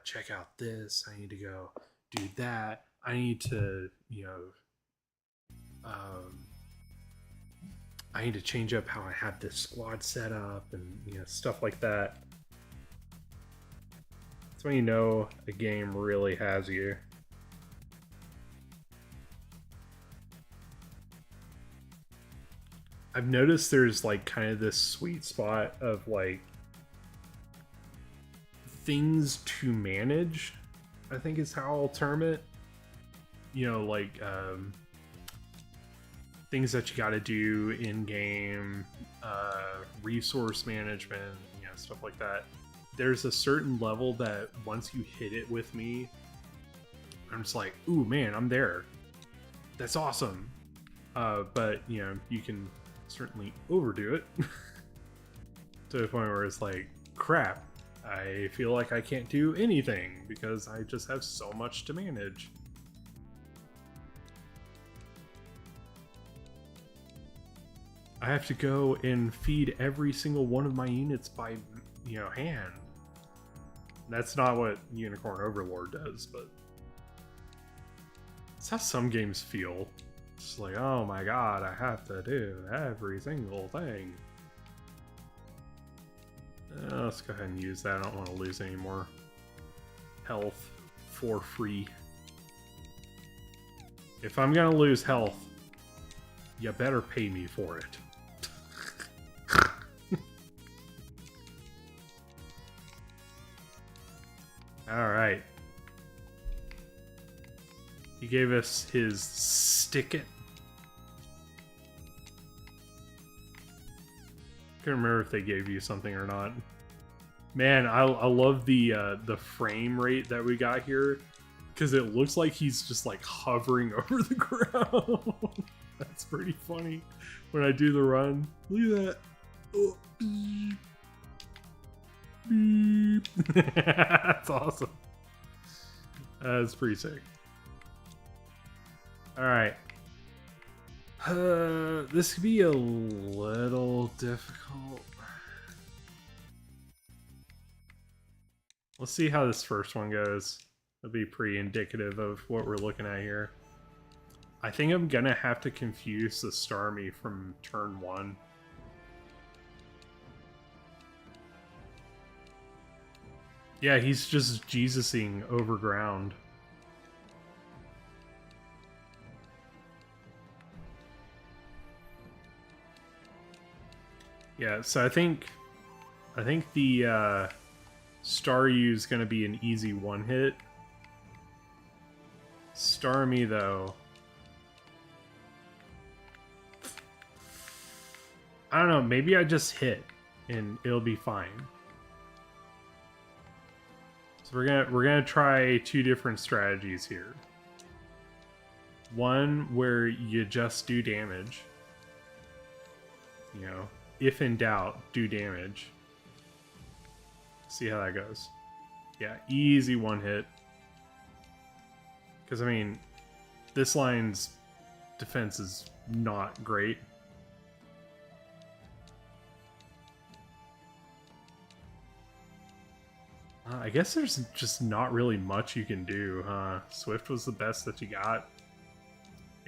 check out this. I need to go do that. I need to, you know, I need to change up how I have this squad set up and, you know, stuff like that. That's when you know a game really has you. I've noticed there's like kind of this sweet spot of like things to manage, I think is how I'll term it. You know, like things that you got to do in game, resource management, you know, stuff like that. There's a certain level that once you hit it with me, I'm just like, ooh man, I'm there. That's awesome. But you know, you can certainly overdo it to the point where it's like, crap, I feel like I can't do anything because I just have so much to manage. I have to go and feed every single one of my units by, you know, hand. That's not what Unicorn Overlord does, but it's how some games feel. It's like, oh my god, I have to do every single thing. Let's go ahead and use that. I don't want to lose any more health for free. If I'm gonna lose health, you better pay me for it. Alright. He gave us his stick it. Can't remember if they gave you something or not. Man, I love the frame rate that we got here, because it looks like he's just like hovering over the ground. That's pretty funny when I do the run. Look at that. Oh, beep. Beep. That's awesome. That's pretty sick. Alright. This could be a little difficult. Let's see how this first one goes. It'll be pretty indicative of what we're looking at here. I think I'm gonna have to confuse the Starmie from turn 1. Yeah, he's just Jesusing over ground. Yeah, so I think the Staryu is gonna be an easy one hit. Starmie though, I don't know, maybe I just hit and it'll be fine. So we're gonna try two different strategies here. One where you just do damage. You know, if in doubt, do damage. See how that goes. Yeah, easy one hit. Because I mean, this line's defense is not great. I guess there's just not really much you can do, huh? Swift was the best that you got.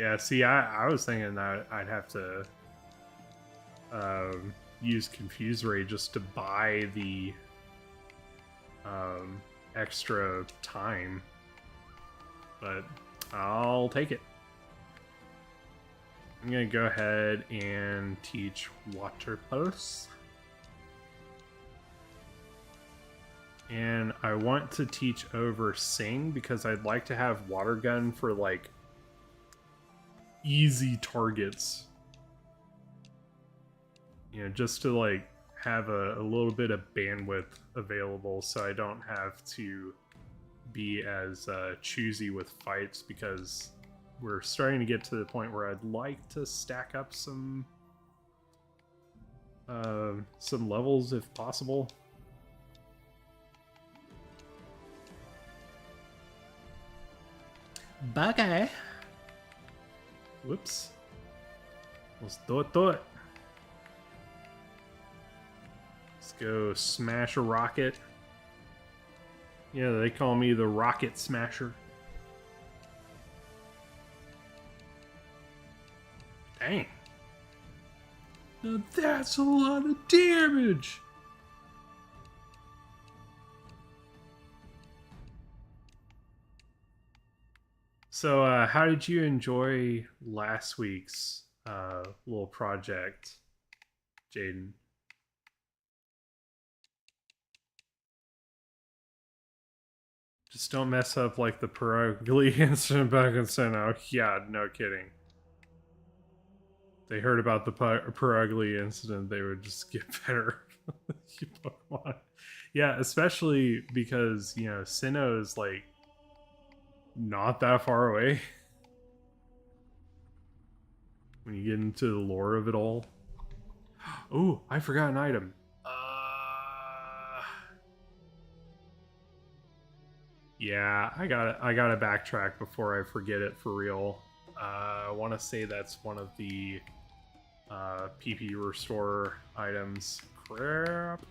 Yeah, see, I was thinking that I'd have to use Confuse Ray just to buy the extra time, but I'll take it. I'm gonna go ahead and teach Water Pulse. And I want to teach over Sing because I'd like to have Water Gun for like easy targets. You know, just to like have a little bit of bandwidth available so I don't have to be as choosy with fights, because we're starting to get to the point where I'd like to stack up some levels if possible. Okay. Whoops. Let's do it. Let's go smash a rocket. Yeah, they call me the Rocket Smasher. Dang. Now that's a lot of damage. So, how did you enjoy last week's little project, Jaden? Just don't mess up like the Perugly incident back in Sinnoh. Yeah, no kidding. They heard about the Perugly incident, they would just get better. Pokemon. Yeah, especially because, you know, Sinnoh is like not that far away when you get into the lore of it all. Oh, I forgot an item. Yeah, I gotta backtrack before I forget it for real. I want to say that's one of the PP restore items. Crap.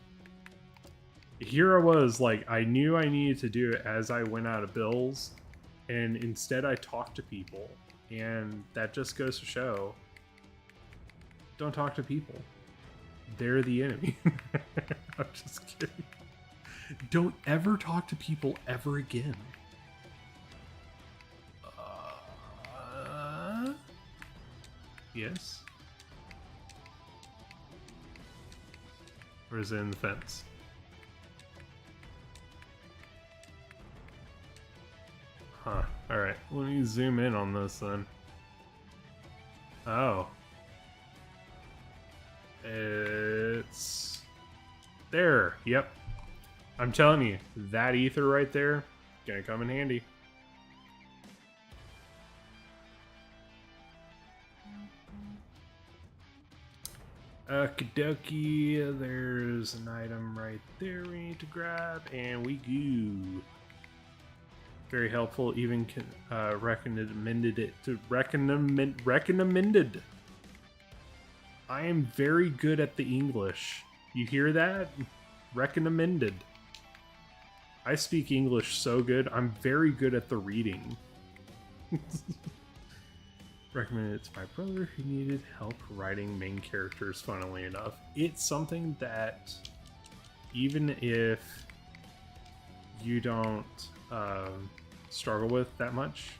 Here I was, like, I knew I needed to do it as I went out of bills, and instead I talked to people, and that just goes to show, don't talk to people. They're the enemy. I'm just kidding. Don't ever talk to people ever again. Yes? Or is it in the fence? Huh. Alright, let me zoom in on this then. Oh. It's... there. Yep. I'm telling you, that ether right there, gonna come in handy. Okie dokie, there's an item right there we need to grab, and we go. Very helpful, even recommended it to recommended. I am very good at the English. You hear that? Recommended. I speak English so good, I'm very good at the reading. Recommended it to my brother who needed help writing main characters, funnily enough. It's something that, even if you don't struggle with that much,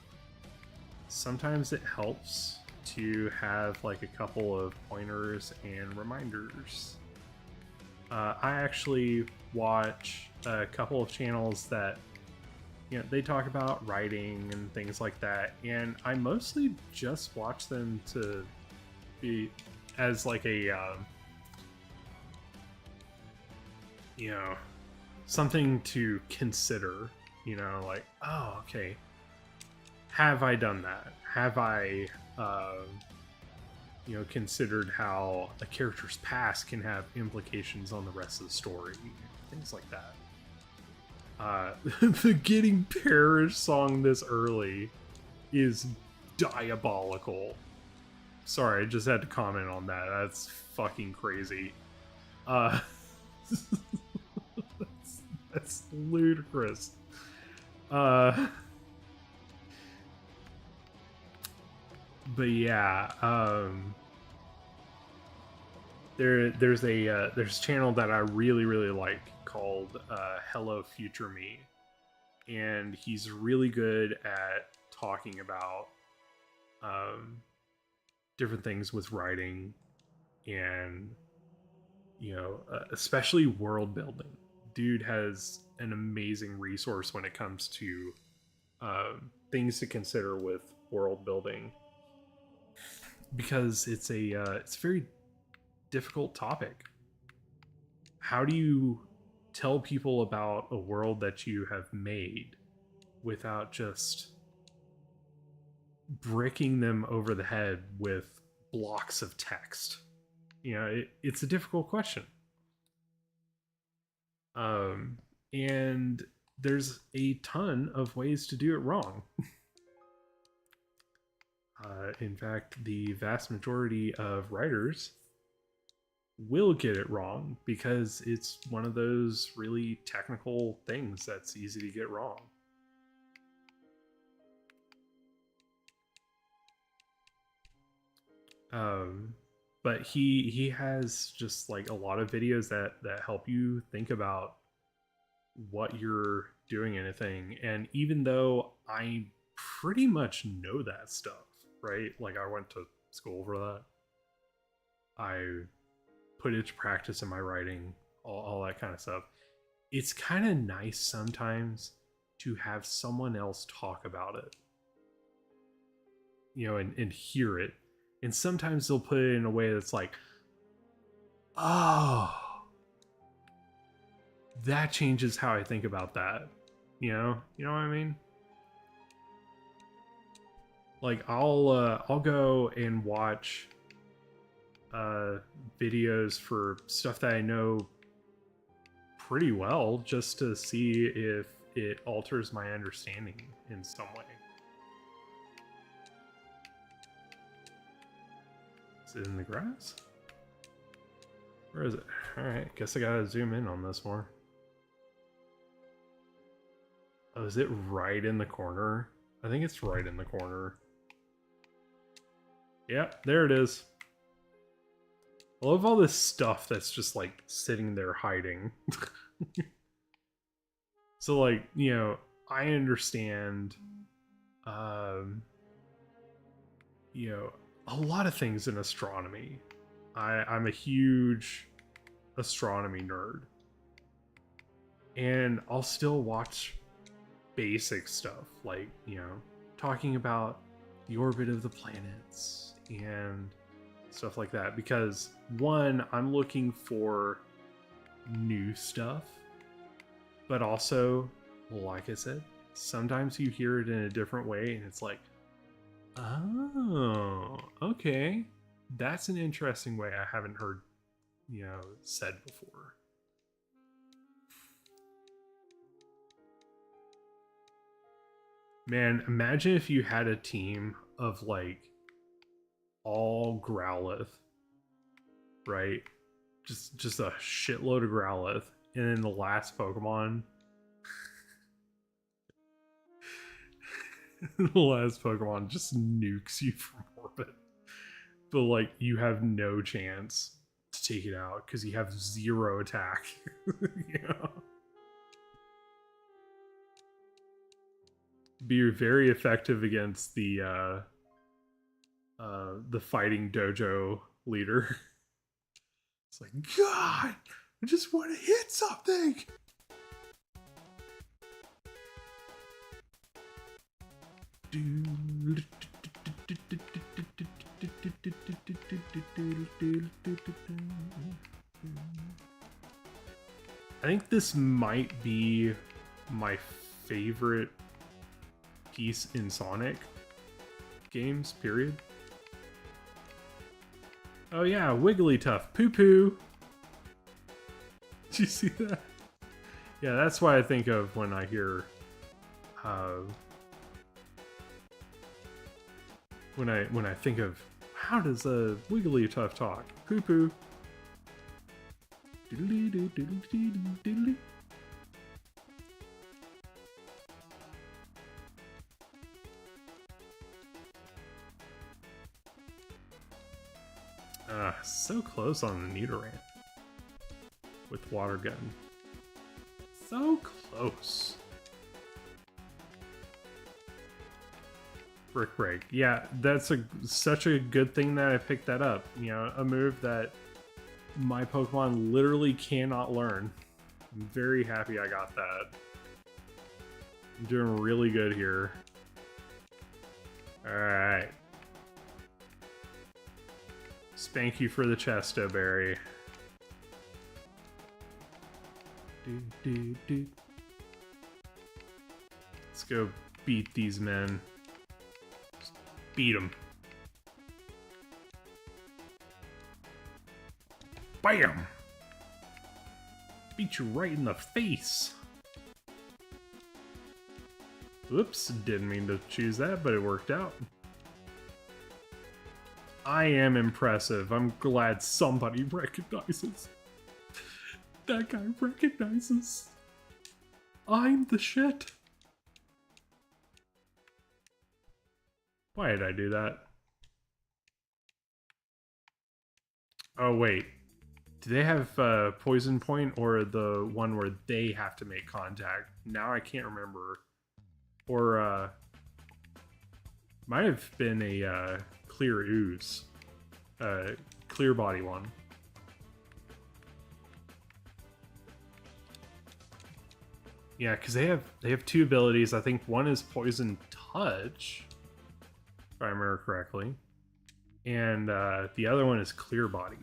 sometimes it helps to have like a couple of pointers and reminders. I actually watch a couple of channels that, you know, they talk about writing and things like that, and I mostly just watch them to be as like a you know, something to consider, you know, like, oh, okay, have I done that? Have I you know, considered how a character's past can have implications on the rest of the story, things like that. The Getting Parish song this early is diabolical. Sorry, I just had to comment on that. That's fucking crazy. That's ludicrous. but yeah, there's a channel that I really like called Hello Future Me, and he's really good at talking about different things with writing and especially world building. Dude has an amazing resource when it comes to things to consider with world building, because it's a very difficult topic. How do you tell people about a world that you have made without just bricking them over the head with blocks of text? It's a difficult question. And there's a ton of ways to do it wrong. In fact, the vast majority of writers will get it wrong because it's one of those really technical things that's easy to get wrong. But he has just like a lot of videos that help you think about what you're doing in a thing. And even though I pretty much know that stuff, right? Like I went to school for that. I put it to practice in my writing, all that kind of stuff. It's kind of nice sometimes to have someone else talk about it, and hear it. And sometimes they'll put it in a way that's like, oh, that changes how I think about that. You know what I mean? Like I'll go and watch videos for stuff that I know pretty well just to see if it alters my understanding in some way. Is it in the grass? Where is it? Alright, guess I gotta zoom in on this more. Oh, is it right in the corner? I think it's right in the corner. Yep, there it is. I love all this stuff that's just like sitting there hiding. So like, I understand a lot of things in astronomy. I'm a huge astronomy nerd. And I'll still watch basic stuff like, talking about the orbit of the planets and stuff like that, because one, I'm looking for new stuff, but also, like I said, sometimes you hear it in a different way and it's like, oh, okay, that's an interesting way I haven't heard said before. Man, imagine if you had a team of like all Growlithe, right? Just a shitload of Growlithe, and then the last Pokemon, the last Pokemon just nukes you from orbit, but like you have no chance to take it out because you have 0 attack. Be very effective against the fighting dojo leader. It's like, God, I just want to hit something. I think this might be my favorite piece in Sonic games, period. Oh yeah, Wigglytuff, poo-poo. Did you see that? Yeah, that's what I think of when I hear when I think of how does a Wigglytuff talk? Poo-poo. Doodly-doo, So close on the Nidoran with water gun. So close. Brick Break. Yeah, that's such a good thing that I picked that up. You know, a move that my Pokemon literally cannot learn. I'm very happy I got that. I'm doing really good here. Alright. Spank you for the Chesto Berry. Let's go beat these men. Just beat them. Bam! Beat you right in the face. Oops, didn't mean to choose that, but it worked out. I am impressive. I'm glad somebody recognizes. That guy recognizes. I'm the shit. Why did I do that? Oh, wait. Do they have Poison Point or the one where they have to make contact? Now I can't remember. Or, might have been a Clear Ooze. Clear Body one. Yeah, because they have two abilities. I think one is Poison Touch, if I remember correctly. And the other one is Clear Body.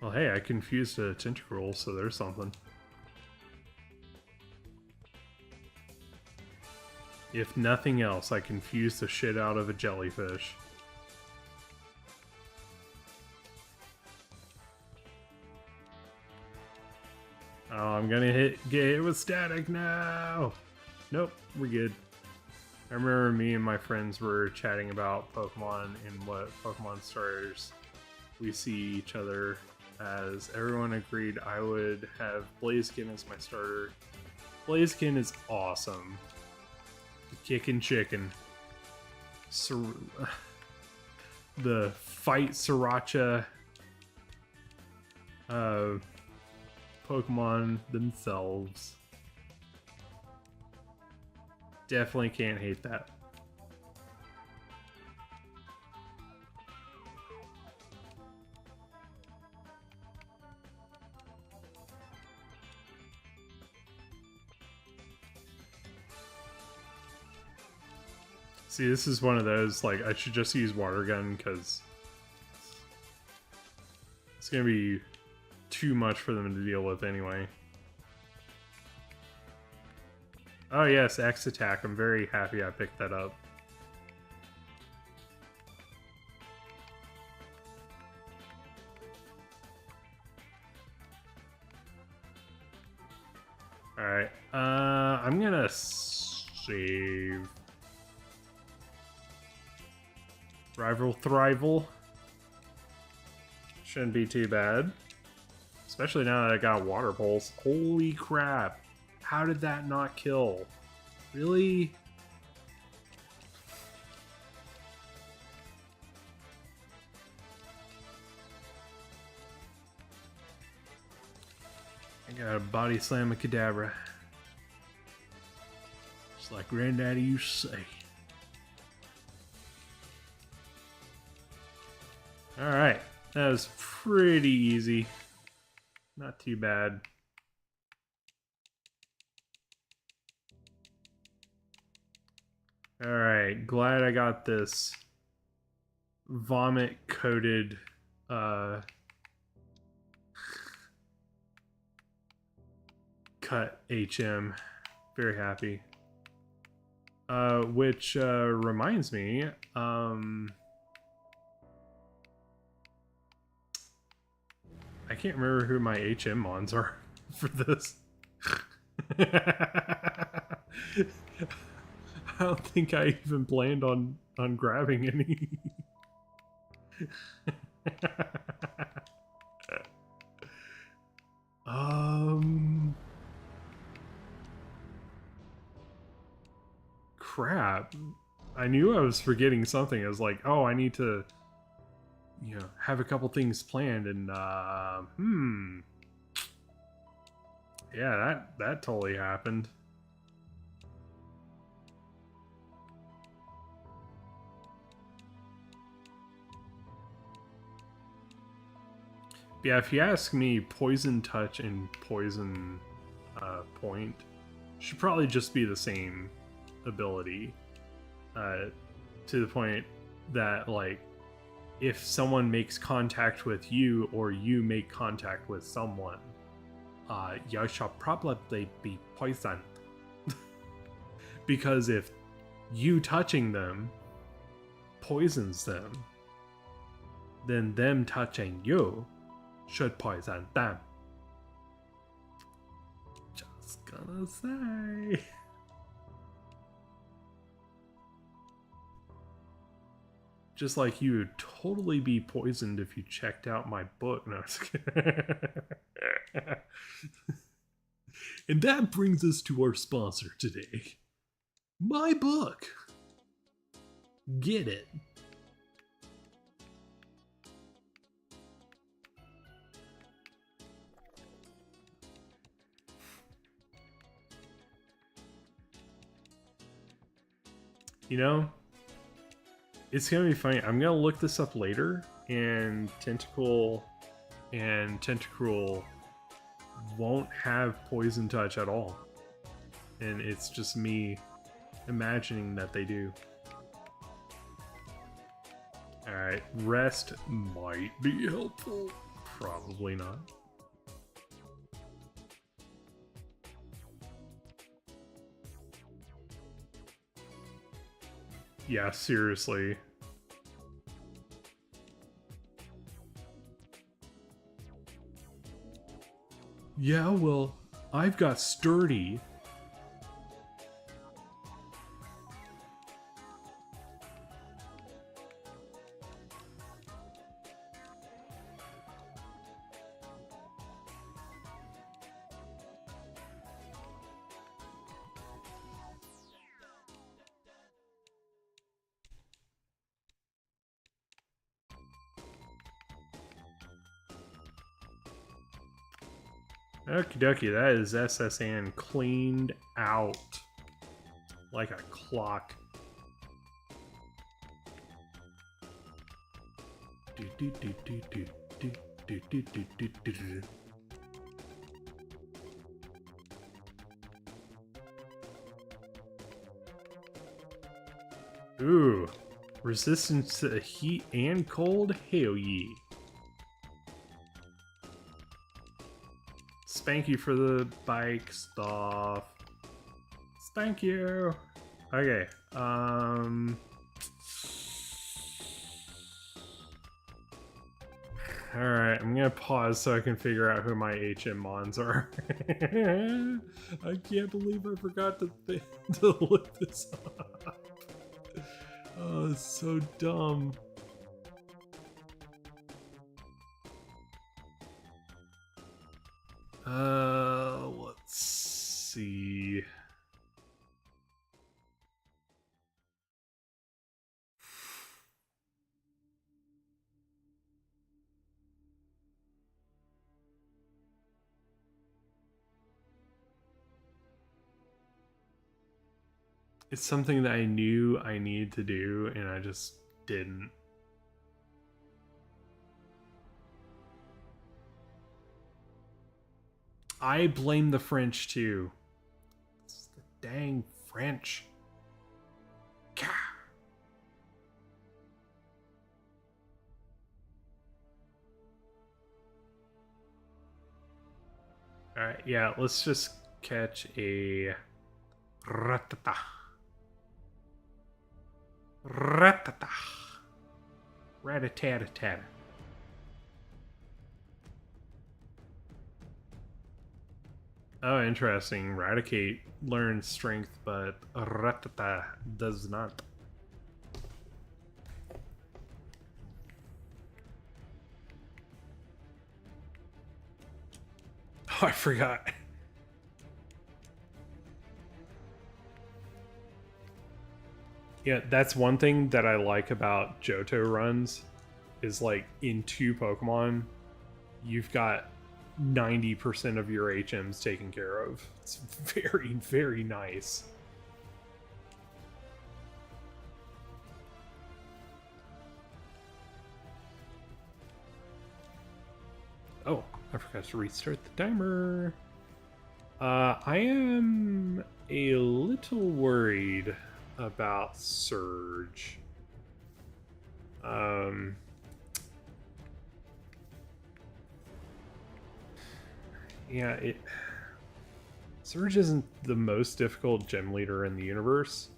Well, hey, I confused a Tentacruel, so there's something. If nothing else, I confused the shit out of a jellyfish. Oh, I'm gonna get hit with static now! Nope, we're good. I remember me and my friends were chatting about Pokemon and what Pokemon starters we see each other as. Everyone agreed I would have Blaziken as my starter. Blaziken is awesome. The kickin' chicken. The fight Sriracha Pokemon themselves. Definitely can't hate that. See, this is one of those, like, I should just use Water Gun because it's going to be too much for them to deal with anyway. Oh yes, X attack. I'm very happy I picked that up. Alright, I'm gonna save. Rival Thrival. Shouldn't be too bad. Especially now that I got Water Pulse. Holy crap. How did that not kill? Really? I got a Body Slam a Kadabra. Just like Granddaddy used to say. Alright, that was pretty easy. Not too bad. Alright, glad I got this vomit-coated cut HM. Very happy. Which reminds me, I can't remember who my HM mons are for this. I don't think I even planned on grabbing any. I knew I was forgetting something. I was like, oh, I need to, have a couple things planned, and yeah, that totally happened. Yeah, if you ask me, Poison Touch and Poison Point should probably just be the same ability. To the point that, like, if someone makes contact with you or you make contact with someone, you shall probably be poisoned. Because if you touching them poisons them, then them touching you should poison them. Just gonna say. Just like you would totally be poisoned if you checked out my book. No, and that brings us to our sponsor today. My book. Get it. It's gonna be funny. I'm gonna look this up later, and Tentacle and Tentacruel won't have Poison Touch at all. And it's just me imagining that they do. Alright, rest might be helpful. Probably not. Yeah, seriously. Yeah, well, I've got Sturdy. Okie dokie, that is SSN cleaned out like a clock. Ooh, resistance to heat and cold? Hell yeah. Spank you for the bike stuff. Spank you. Okay. Alright, I'm gonna pause so I can figure out who my HM mons are. I can't believe I forgot to look this up. Oh, it's so dumb. Let's see. It's something that I knew I needed to do, and I just didn't. I blame the French too. It's the dang French. Gah. Alright, yeah, let's just catch a ratata. Ratata. Rat-a-tat-a-tat. Oh, interesting. Raticate learns strength, but Ratata does not. Oh, I forgot. Yeah, that's one thing that I like about Johto runs is like in 2 Pokemon, you've got 90% of your HMs taken care of. It's very, very nice. Oh, I forgot to restart the timer. I am a little worried about Surge. Yeah, Surge isn't the most difficult gym leader in the universe,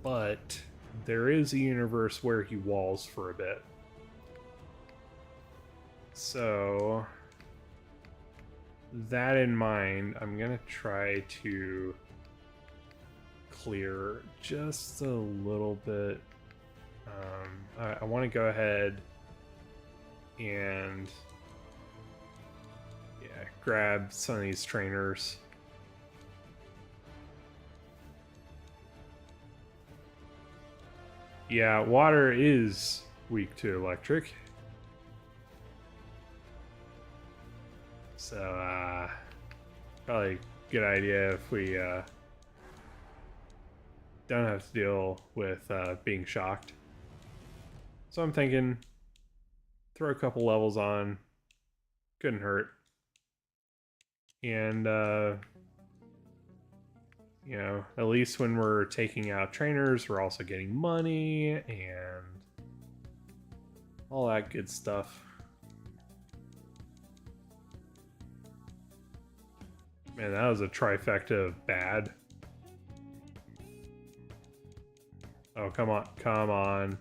but there is a universe where he walls for a bit. So, that in mind, I'm gonna try to clear just a little bit. I want to go ahead and grab some of these trainers. Yeah, water is weak to electric. So, probably a good idea if we don't have to deal with being shocked. So I'm thinking, throw a couple levels on, couldn't hurt. And, you know, at least when we're taking out trainers, we're also getting money and all that good stuff. Man, that was a trifecta of bad. Oh, come on, come on.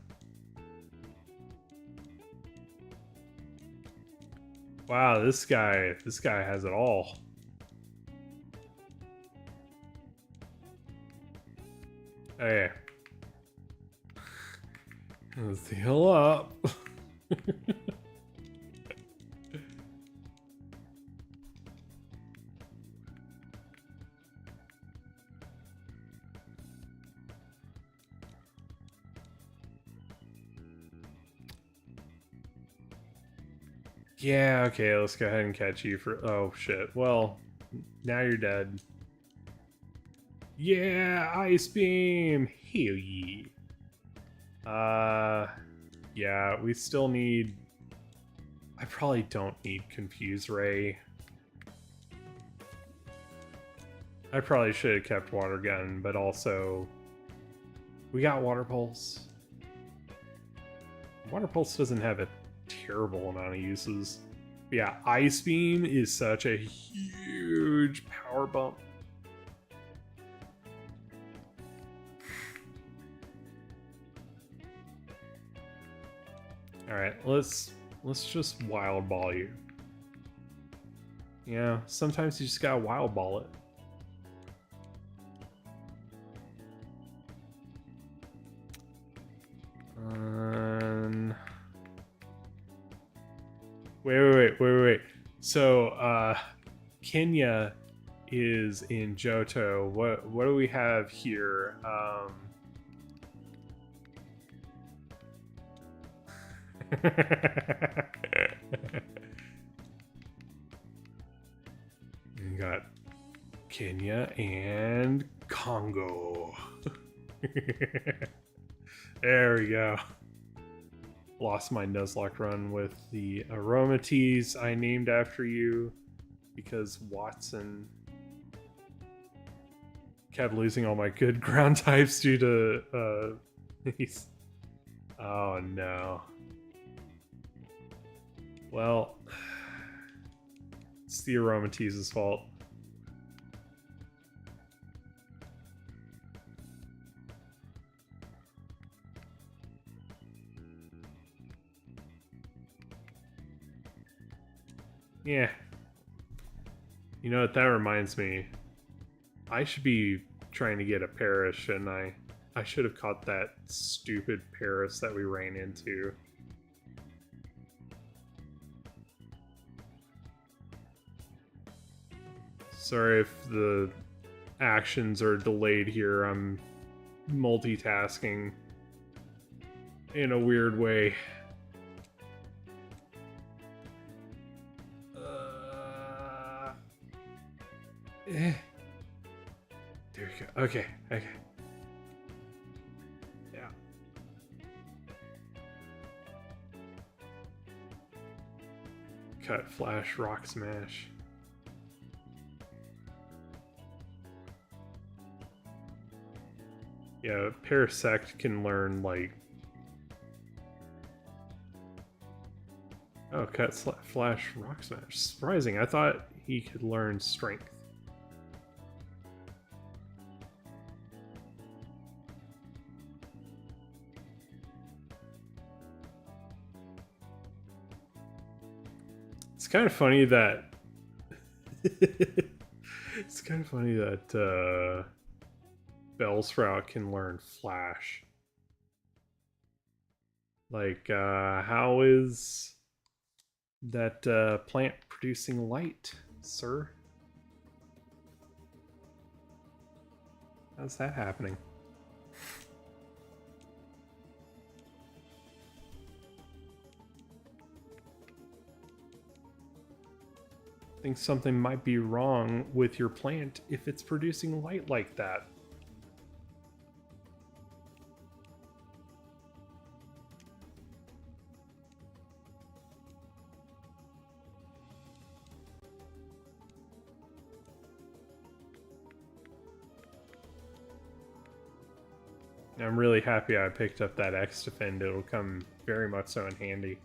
Wow, this guy has it all. Hey. Let's heal up. Yeah, okay, let's go ahead and catch you for... Oh, shit. Well, now you're dead. Yeah, Ice Beam! Hell yeah. Yeah, we still need... I probably don't need Confuse Ray. I probably should have kept Water Gun, but also... We got Water Pulse. Water Pulse doesn't have a terrible amount of uses. But yeah, Ice Beam is such a huge power bump. Alright, let's just Wild Ball you. Yeah, sometimes you just gotta Wild Ball it. Wait. So, Kenya is in Johto. What do we have here? We got Kenya and Congo. There we go. Lost my Nuzlocke run with the Aromateas I named after you because Watson kept losing all my good ground types due to these. Oh no. Well, it's the Aromateas' fault. Yeah. You know what, that reminds me. I should be trying to get a Parish, and I should have caught that stupid Paris that we ran into. Sorry if the actions are delayed here. I'm multitasking in a weird way. There we go. Okay. Yeah. Cut, flash, rock smash. Yeah, Parasect can learn, like... Oh, cut, flash, rock smash. Surprising. I thought he could learn strength. It's kind of funny that... It's kind of funny that, Bellsprout can learn Flash. Like, how is that plant producing light, sir? How's that happening? I think something might be wrong with your plant if it's producing light like that. I'm really happy I picked up that X defend. It'll come very much so in handy.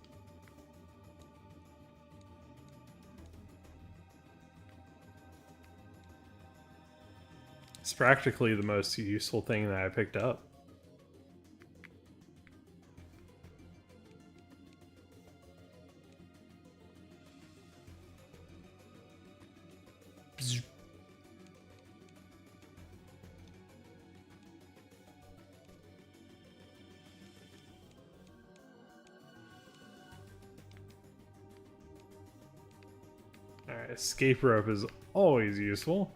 It's practically the most useful thing that I picked up. Alright, escape rope is always useful.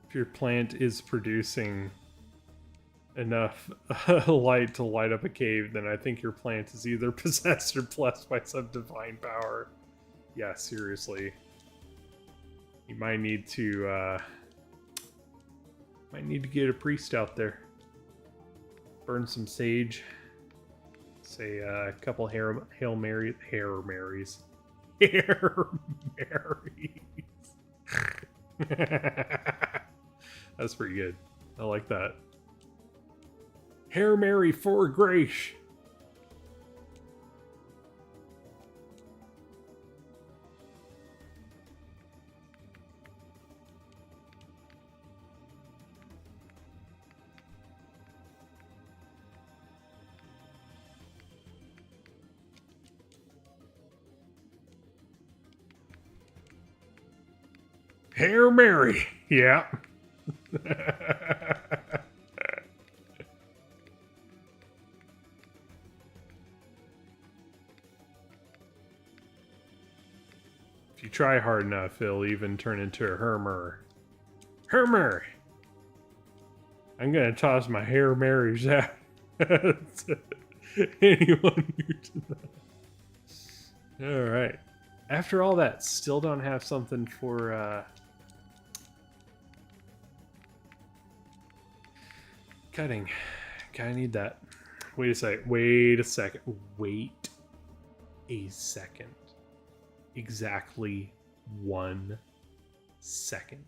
If your plant is producing enough light to light up a cave, then I think your plant is either possessed or blessed by some divine power. Yeah, seriously. You might need to get a priest out there. Burn some sage. Say a couple Hail Marys. Hair Marys. That's pretty good. I like that. Hail Mary for grace. Hail Mary. Yeah. If you try hard enough, it'll even turn into a Hermer. Hermer! I'm gonna toss my Hail Marys out to anyone new to know. Alright. After all that, still don't have something for cutting. Kinda need that. Wait a second. Wait a second. Wait a second. Exactly 1 second.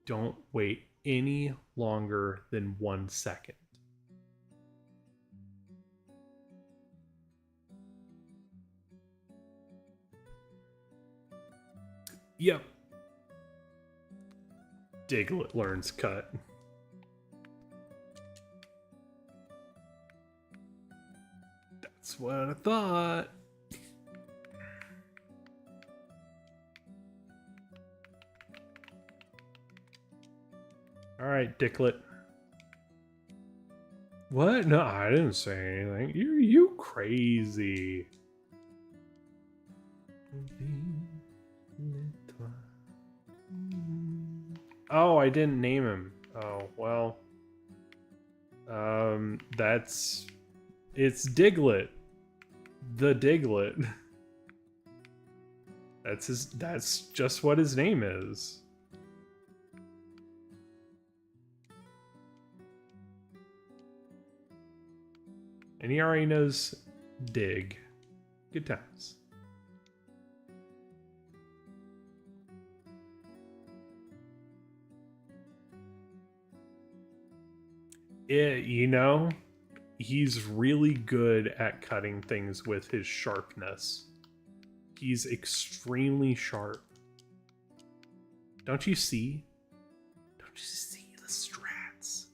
Don't wait any longer than 1 second. Yep. Diglett learns cut. That's what I thought. All right, Diglett. What? No, I didn't say anything. You crazy. Oh, I didn't name him. Oh, well. It's Diglett. The Diglett. That's just what his name is. And he already knows dig. Good times. You know, he's really good at cutting things with his sharpness. He's extremely sharp. Don't you see? Don't you see the strats?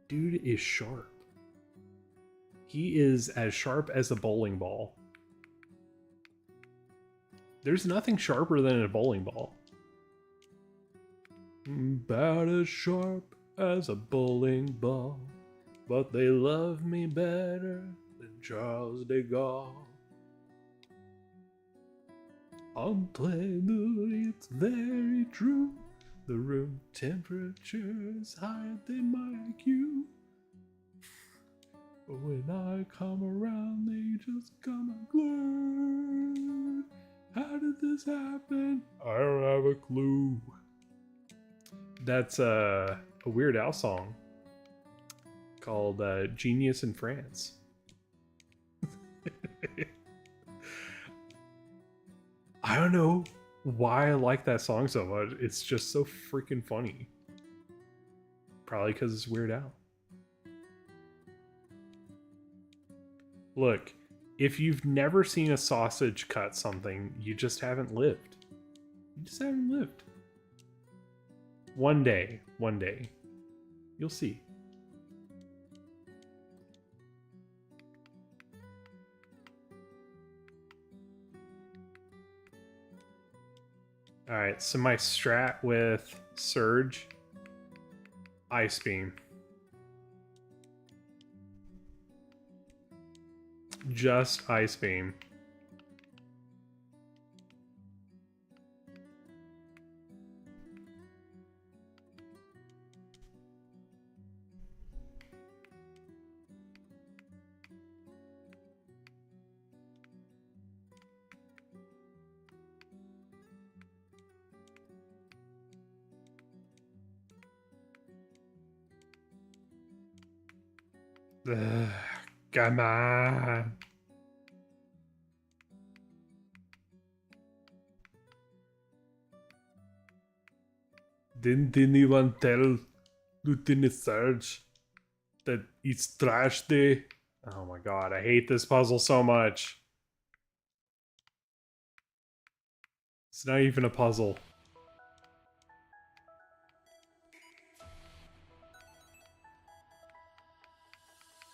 Dude is sharp. He is as sharp as a bowling ball. There's nothing sharper than a bowling ball. About as sharp as a bowling ball, but they love me better than Charles de Gaulle. It's very true. The room temperature is higher than my IQ. But when I come around, they just come unglued. How did this happen? I don't have a clue. That's a Weird Al song called Genius in France. I don't know why I like that song so much. It's just so freaking funny. Probably because it's Weird Al. Look, if you've never seen a sausage cut something, you just haven't lived. You just haven't lived. One day, you'll see. Alright, so my strat with Surge, Ice Beam. Just Ice Beam. Ugh, come on. Didn't anyone tell Lieutenant Surge that it's trash day? Oh my god, I hate this puzzle so much. It's not even a puzzle.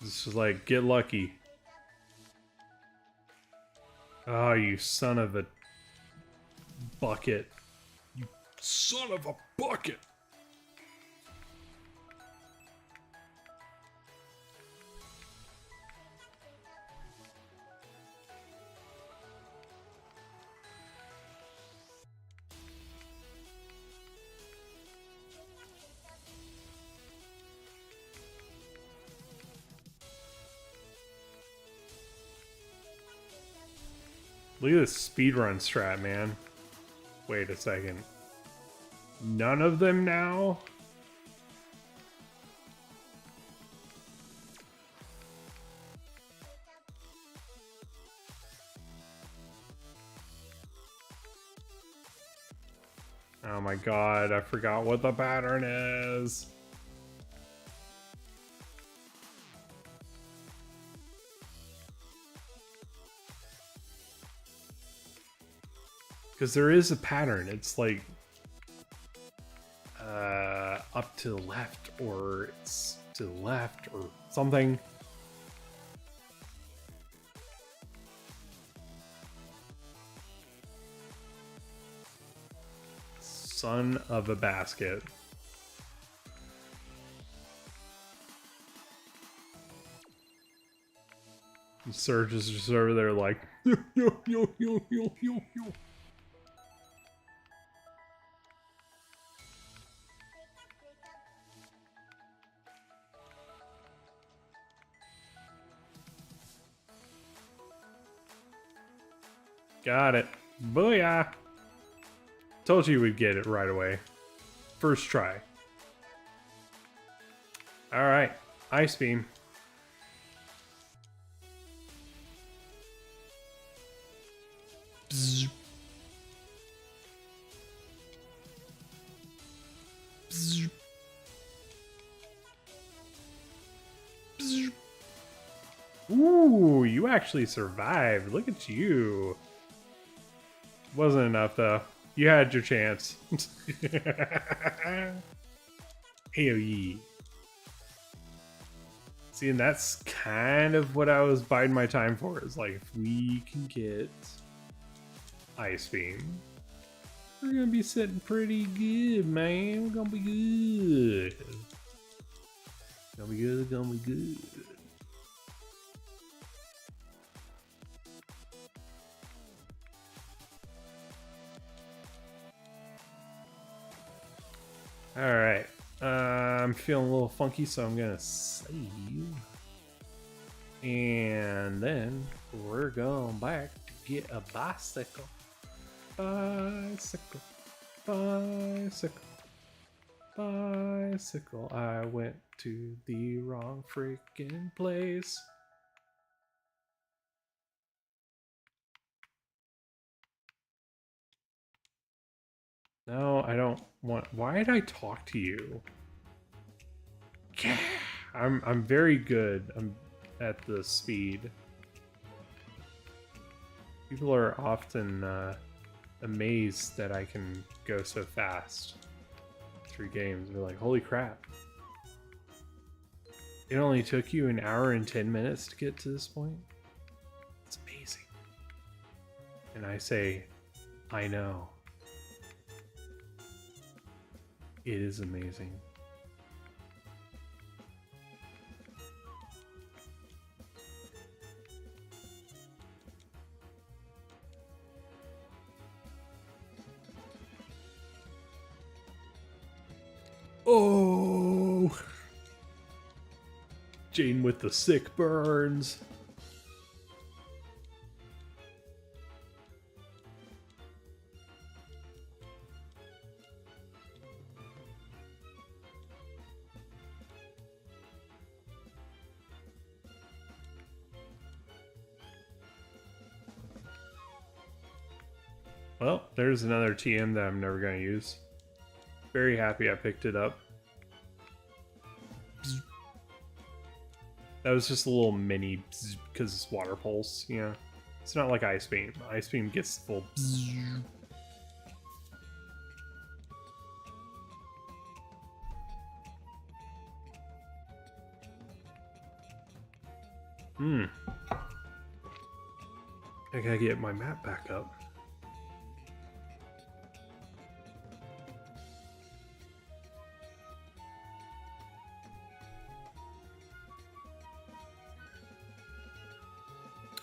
This is like, get lucky. Oh, you son of a bucket. You son of a bucket. Look at this speedrun strat, man. Wait a second. None of them now? Oh my god, I forgot what the pattern is. Because there is a pattern. It's like up to the left, or it's to the left, or something. Son of a basket. Surge is just over there like, yo, yo, yo, yo, yo, yo, yo. Got it. Booyah! Told you we'd get it right away. First try. Alright. Ice Beam. Bzz. Bzz. Bzz. Ooh, you actually survived. Look at you. Wasn't enough though. You had your chance. Hell yeah. See, and that's kind of what I was biding my time for. Is like, if we can get Ice Beam, we're gonna be sitting pretty good, man. We're gonna be good. Gonna be good, gonna be good. Alright, I'm feeling a little funky, so I'm gonna save. And then we're going back to get a bicycle. Bicycle. Bicycle. Bicycle. I went to the wrong freaking place. No, I don't want. Why did I talk to you? Yeah, I'm very good. I'm at the speed. People are often amazed that I can go so fast through games. They're like, "Holy crap! It only took you an hour and 10 minutes to get to this point? It's amazing." And I say, "I know. It is amazing." Oh! Jane with the sick burns. Well, there's another TM that I'm never going to use. Very happy I picked it up. That was just a little mini because it's water pulse, you know. It's not like Ice Beam. Ice Beam gets full. I gotta get my map back up.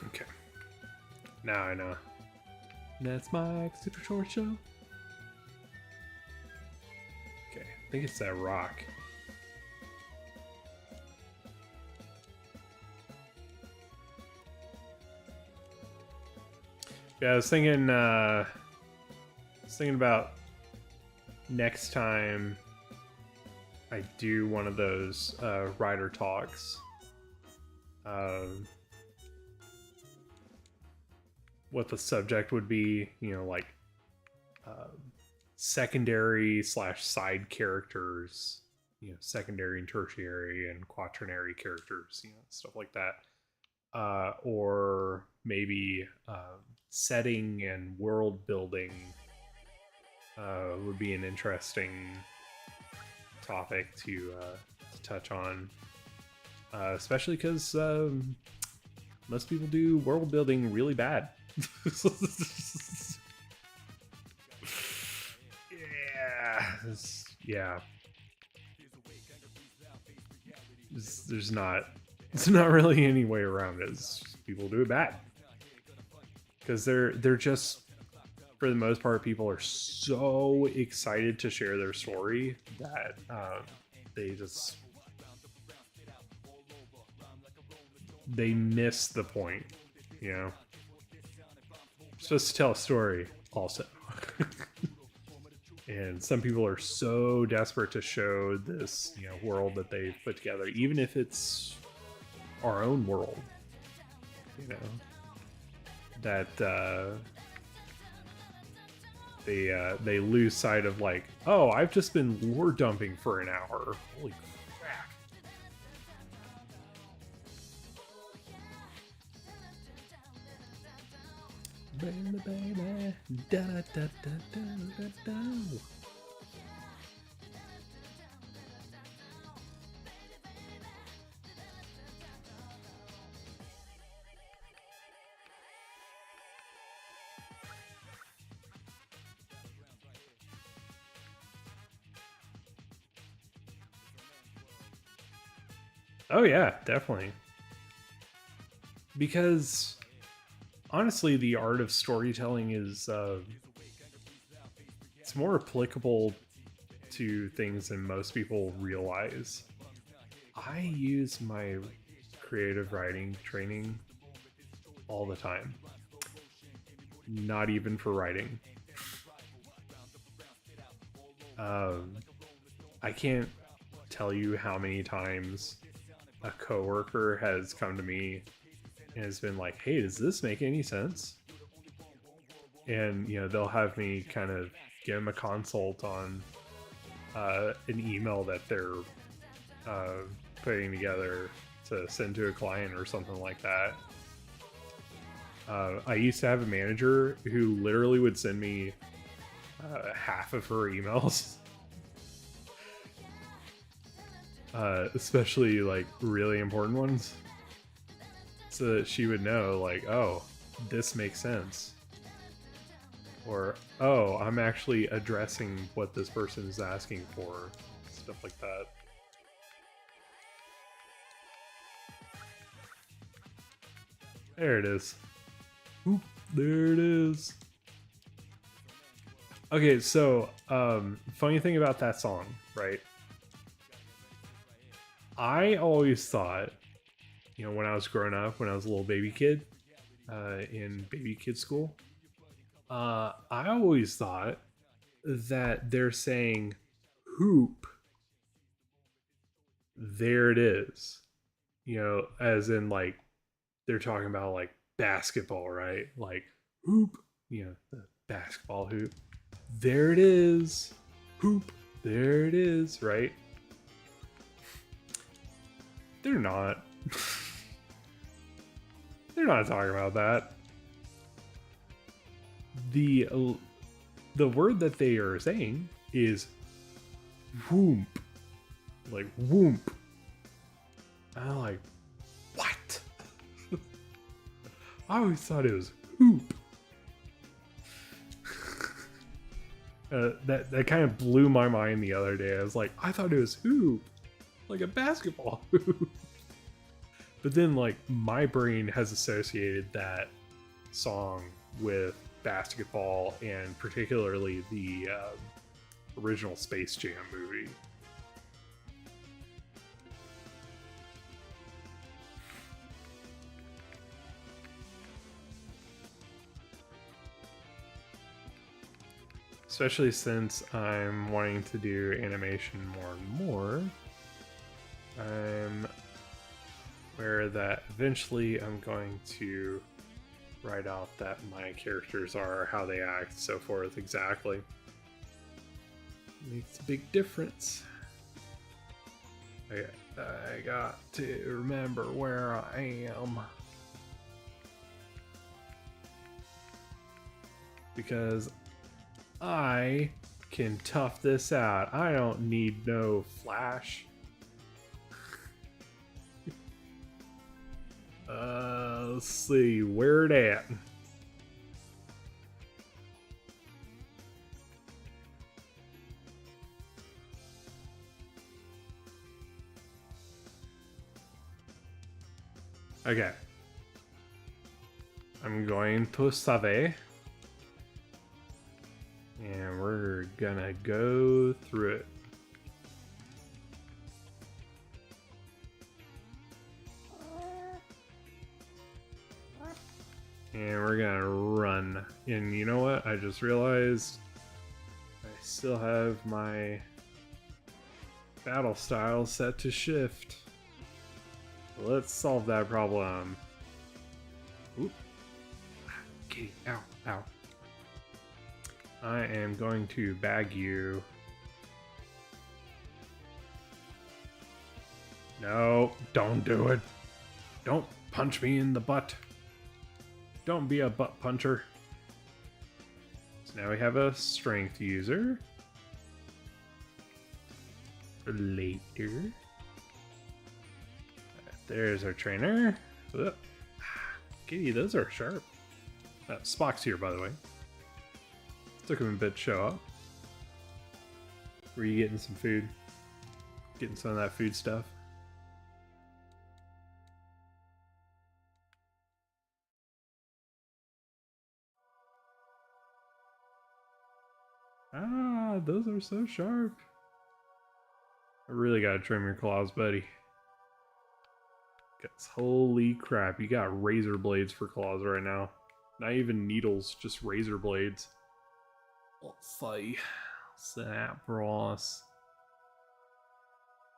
Okay. Now I know. That's my super short show. Okay, I think it's that rock. Yeah, I was thinking about next time I do one of those rider talks. What the subject would be, you know, like secondary / side characters, you know, secondary and tertiary and quaternary characters, you know, stuff like that. Or maybe setting and world building would be an interesting topic to touch on, especially because most people do world building really bad. Yeah. There's not really any way around it. It's people do it bad. Because they're just, for the most part, people are so excited to share their story that they miss the point, you know. You're supposed to tell a story also. And some people are so desperate to show this, you know, world that they've put together, even if it's our own world, you know, that they lose sight of, like, oh, I've just been lore dumping for an hour. Holy crap. Baby, baby. Da, da, da, da, da, da. Oh yeah, definitely. Because honestly, the art of storytelling is it's more applicable to things than most people realize. I use my creative writing training all the time. Not even for writing. I can't tell you how many times a coworker has come to me and has been like, hey, does this make any sense? And, you know, they'll have me kind of give them a consult on an email that they're putting together to send to a client or something like that. I used to have a manager who literally would send me half of her emails. Especially like really important ones, so that she would know, like, oh, this makes sense, or oh, I'm actually addressing what this person is asking for, stuff like that. There it is. Oop, there it is. Okay, so funny thing about that song, right? I always thought, you know, when I was growing up, when I was a little baby kid in baby kid school, I always thought that they're saying hoop, there it is, you know, as in like they're talking about like basketball, right? Like hoop, you know, the basketball hoop, there it is, hoop, there it is, right? They're not. They're not talking about that. The word that they are saying is whoomp. Like whoomp. And I'm like, what? I always thought it was hoop. That kind of blew my mind the other day. I was like, I thought it was hoop. Like a basketball hoop. But then, like, my brain has associated that song with basketball, and particularly the original Space Jam movie. Especially since I'm wanting to do animation more and more. I'm aware that eventually I'm going to write out that my characters are, how they act, so forth, exactly. Makes a big difference. I got to remember where I am. Because I can tough this out. I don't need no flash. Let's see, where it at? Okay. I'm going to save. And we're gonna go through it. And we're gonna run. And you know what? I just realized I still have my battle style set to shift. Let's solve that problem. Oop. Kitty, ow, ow. I am going to bag you. No, don't do it. Don't punch me in the butt. Don't be a butt puncher. So now we have a strength user. Later. There's our trainer. Oop. Kitty, those are sharp. Spock's here, by the way. Took him a bit to show up. Were you getting some food? Getting some of that food stuff? Ah, those are so sharp. I really gotta trim your claws, buddy. Guys, holy crap, you got razor blades for claws right now. Not even needles, just razor blades. Let's see. Lapras.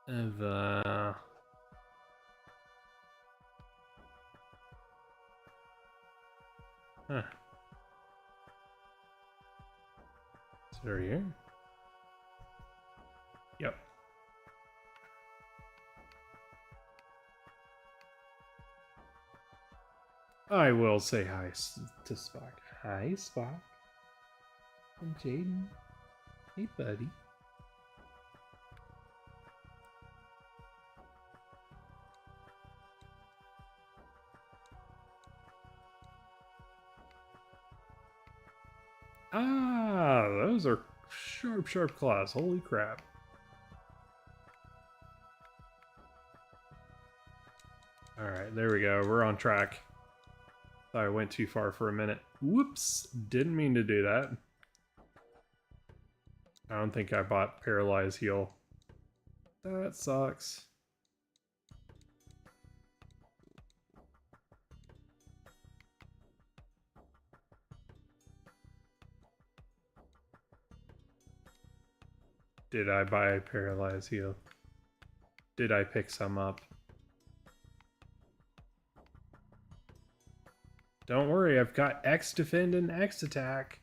Eva. Huh. Is there here? Yep. I will say hi to Spock. Hi, Spock. I'm Jaden. Hey, buddy. Ah, those are sharp, sharp claws. Holy crap. Alright, there we go. We're on track. Thought I went too far for a minute. Whoops! Didn't mean to do that. I don't think I bought Paralyze Heal. That sucks. Did I buy Paralyze Heal? Did I pick some up? Don't worry, I've got X defend and X attack.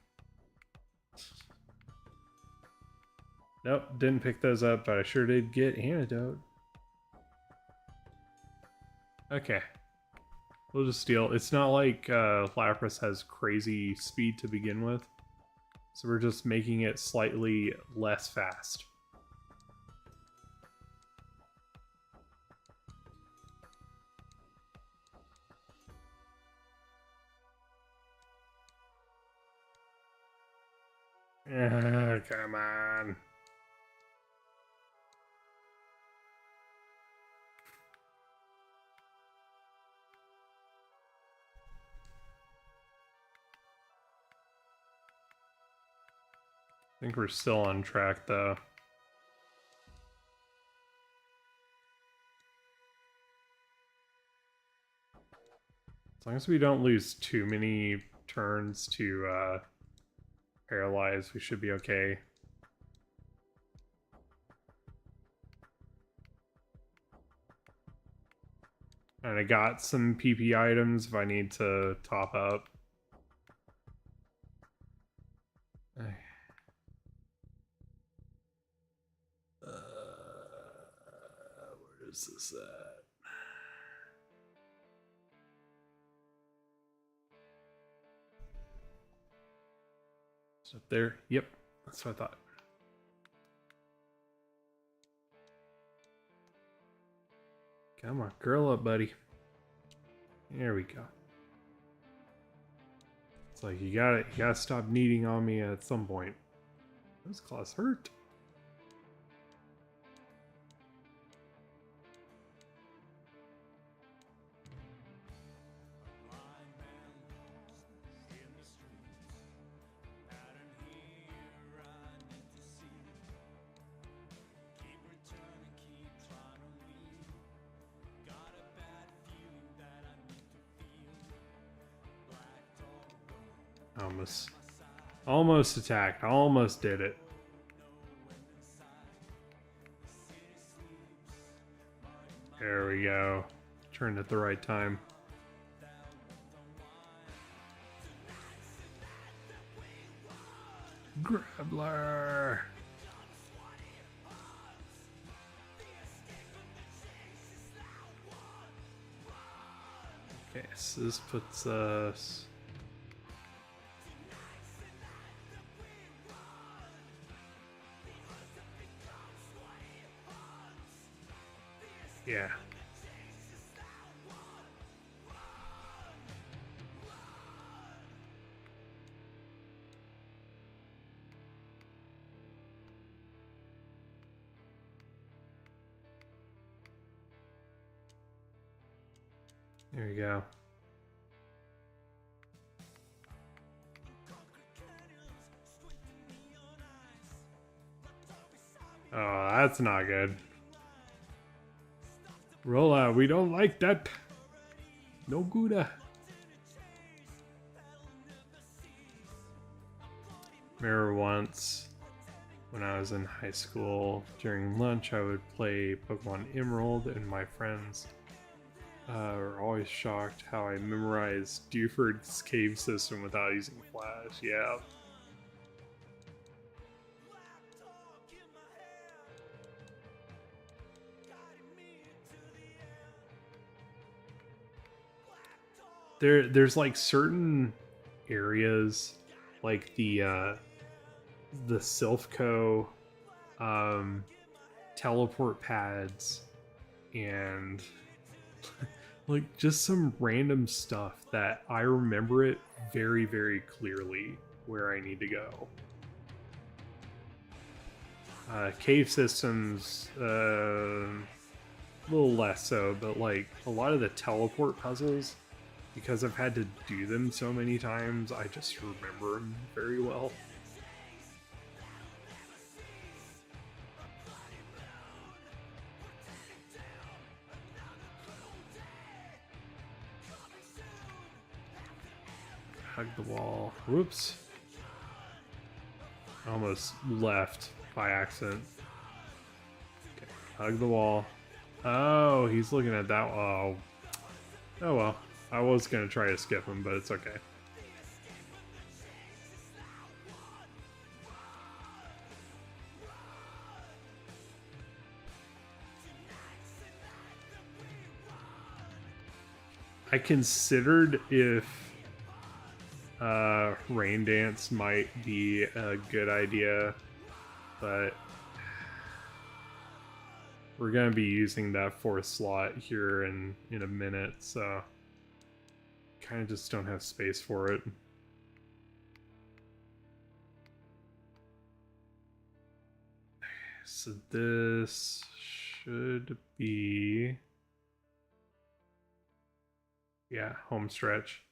Nope, didn't pick those up, but I sure did get Antidote. Okay. We'll just steal. It's not like Lapras has crazy speed to begin with. So we're just making it slightly less fast. Come on. I think we're still on track though. As long as we don't lose too many turns to paralyze, we should be okay. And I got some PP items if I need to top up. Where is this at? It's up there. Yep, that's what I thought. Come on, curl up, buddy. There we go. It's like you gotta stop kneading on me at some point. Those claws hurt. Almost attacked. Almost did it. There we go. Turned at the right time. Grappler. Okay, so this puts us... Yeah. There you go. Oh, that's not good. Roll out. We don't like that. No Gouda. Remember once when I was in high school, during lunch, I would play Pokemon Emerald, and my friends were always shocked how I memorized Dewford's cave system without using Flash. Yeah. There's like certain areas, like the Silphco teleport pads, and like just some random stuff that I remember it very, very clearly where I need to go. Cave systems, a little less so, but like a lot of the teleport puzzles, because I've had to do them so many times, I just remember them very well. Hug the wall. Whoops. Almost left by accident. Okay. Hug the wall. Oh, he's looking at that. Oh. Oh well. I was going to try to skip him, but it's okay. I considered if Rain Dance might be a good idea, but we're going to be using that fourth slot here in a minute, so kind of just don't have space for it. So this should be, yeah, home stretch.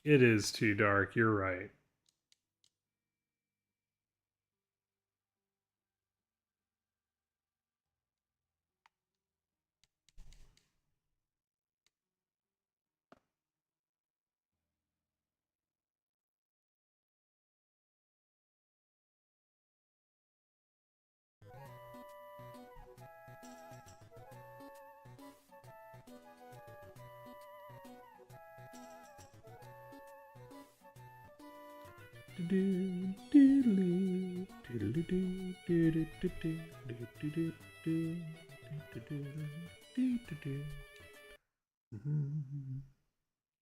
It is too dark, you're right.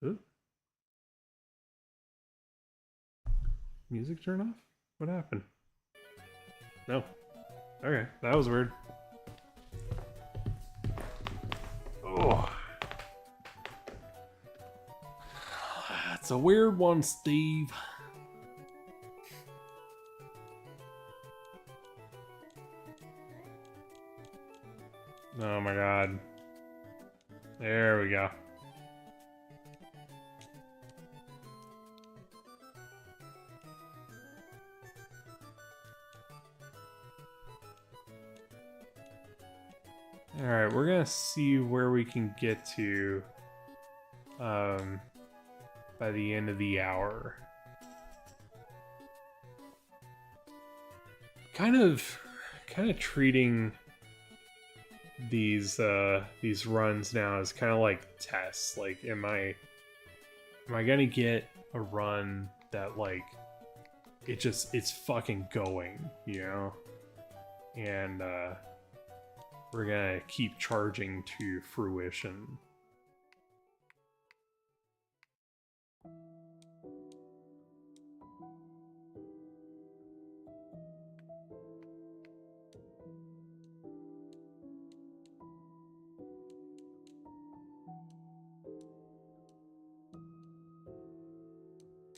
Ooh. Music turn off? What happened? No. Okay, that was weird. Oh. That's a weird one, Steve. Oh my god. There we go. Alright, we're gonna see where we can get to by the end of the hour. Kind of treating these runs now as kind of like tests. Like, am I gonna get a run that, like, it's fucking going, you know? And we're gonna keep charging to fruition.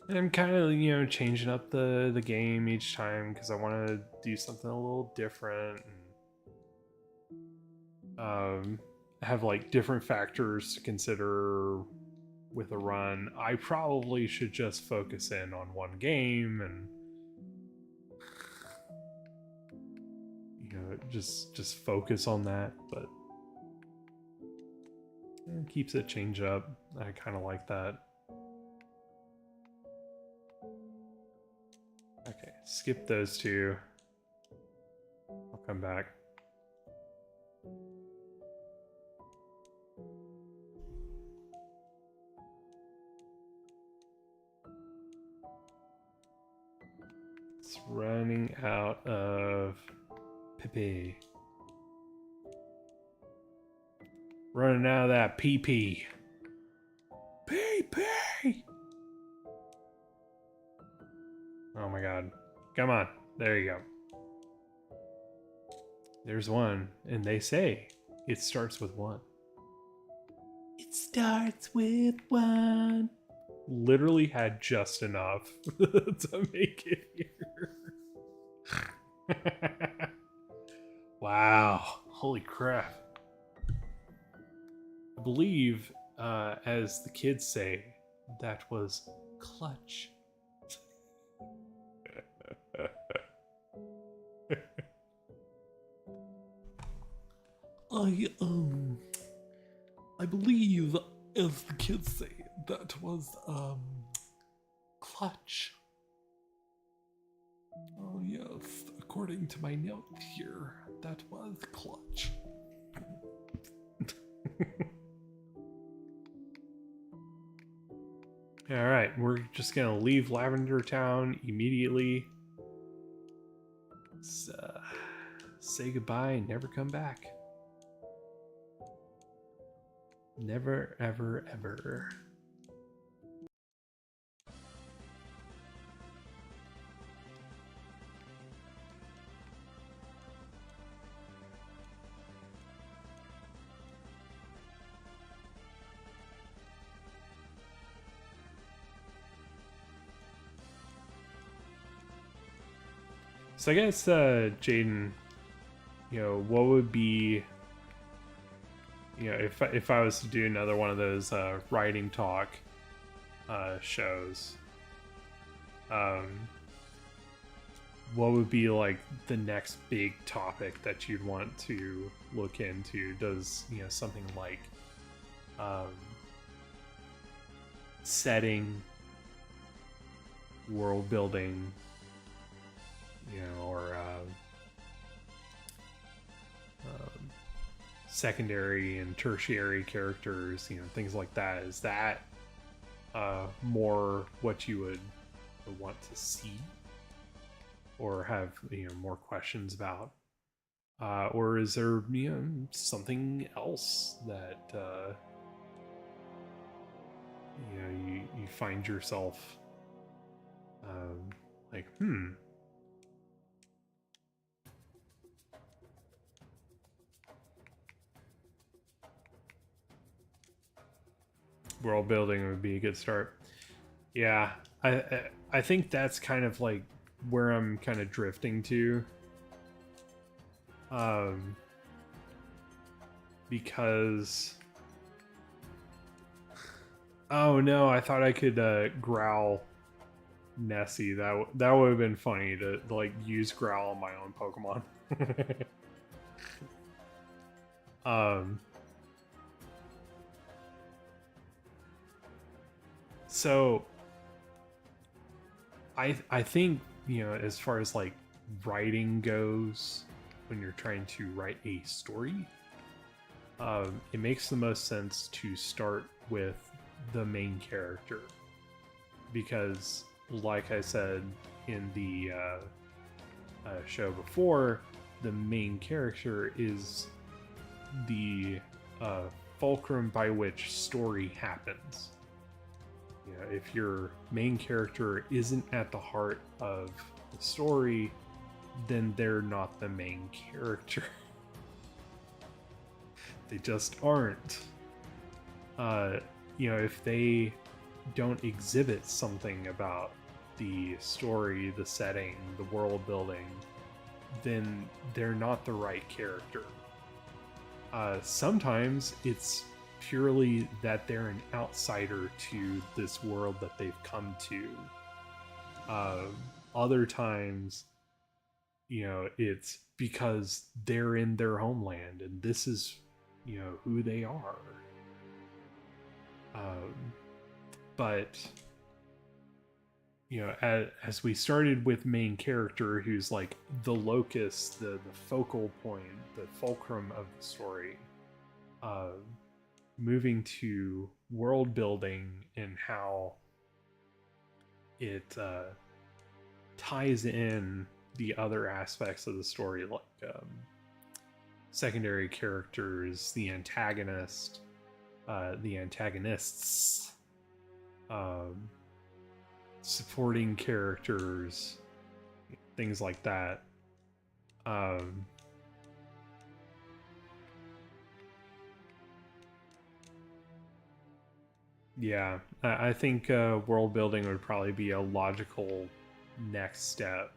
And I'm kind of, you know, changing up the game each time because I want to do something a little different. And, have like different factors to consider with a run. I probably should just focus in on one game and, you know, just focus on that. But it keeps it change up. I kind of like that. Okay, skip those two. I'll come back. It's running out of Pepe. Running out of that PP. PP! Oh my god. Come on. There you go. There's one. And they say it starts with one. It starts with one. Literally had just enough to make it here. Wow. Holy crap. I believe, as the kids say, that was clutch. I believe, as the kids say, that was, clutch. Oh yes, according to my note here, that was clutch. Alright, we're just gonna leave Lavender Town immediately. Let's, say goodbye and never come back. Never, ever, ever. So I guess, Jaden, you know, what would be, you know, if I was to do another one of those writing talk shows, what would be like the next big topic that you'd want to look into? Does, you know, something like setting, world building, you know, or secondary and tertiary characters, you know, things like that. Is that more what you would want to see or have, you know, more questions about? Or is there, you know, something else that, you know, you find yourself like, world building would be a good start. Yeah, I think that's kind of like where I'm kind of drifting to. Because, oh no, I thought I could growl Nessie. That would have been funny to like use growl on my own Pokemon. Um, so I think, you know, as far as like writing goes, when you're trying to write a story, it makes the most sense to start with the main character, because, like I said in the show before, the main character is the fulcrum by which story happens. You know, if your main character isn't at the heart of the story, then they're not the main character. They just aren't. You know, if they don't exhibit something about the story, the setting, the world building, then they're not the right character. Sometimes it's purely that they're an outsider to this world that they've come to. Other times, you know, it's because they're in their homeland and this is, you know, who they are. But, you know, as we started with main character, who's like the locus, the focal point, the fulcrum of the story, moving to world building and how it ties in the other aspects of the story, like secondary characters, the antagonist, the antagonists, supporting characters, things like that. Yeah, I think world building would probably be a logical next step,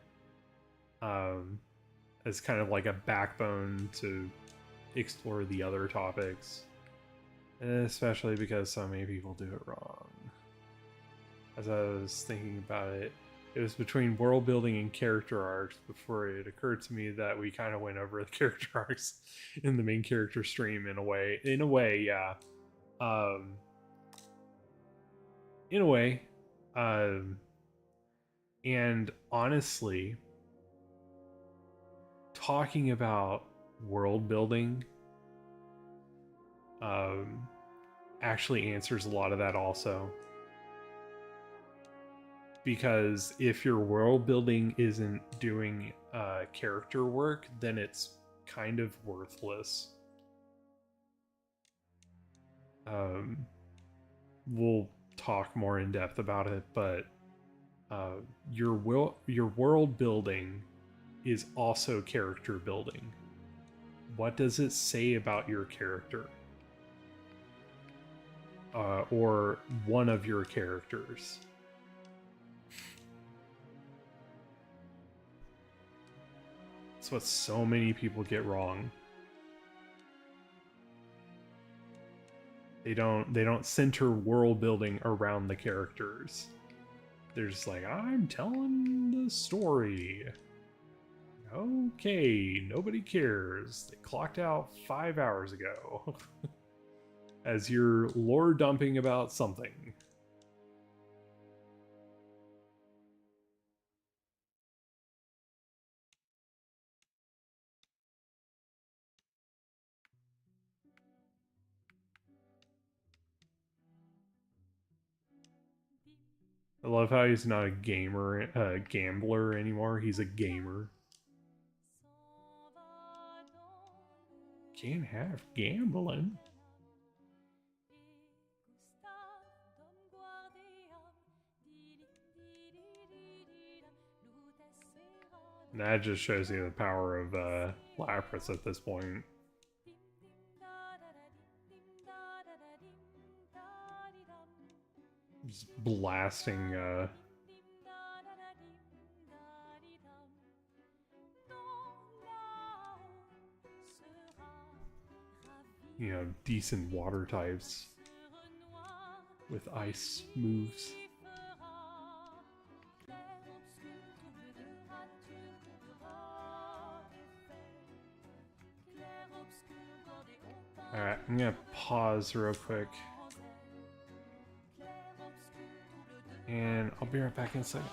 as kind of like a backbone to explore the other topics, especially because so many people do it wrong. As I was thinking about it, it was between world building and character arcs before it occurred to me that we kind of went over the character arcs in the main character stream in a way. In a way, yeah. In a way. And honestly, talking about world building actually answers a lot of that also. Because if your world building isn't doing character work, then it's kind of worthless. We'll talk more in depth about it, but your world building is also character building. What does it say about your character? Or one of your characters? That's what so many people get wrong. They don't center world building around the characters. They're just like, I'm telling the story. Okay, nobody cares. They clocked out 5 hours ago. As you're lore dumping about something. I love how he's not a gambler anymore. He's a gamer. Can't have gambling. And that just shows you the power of Lapras at this point. Just blasting you know, decent water types with ice moves. Alright, I'm gonna pause real quick. And I'll be right back in a second.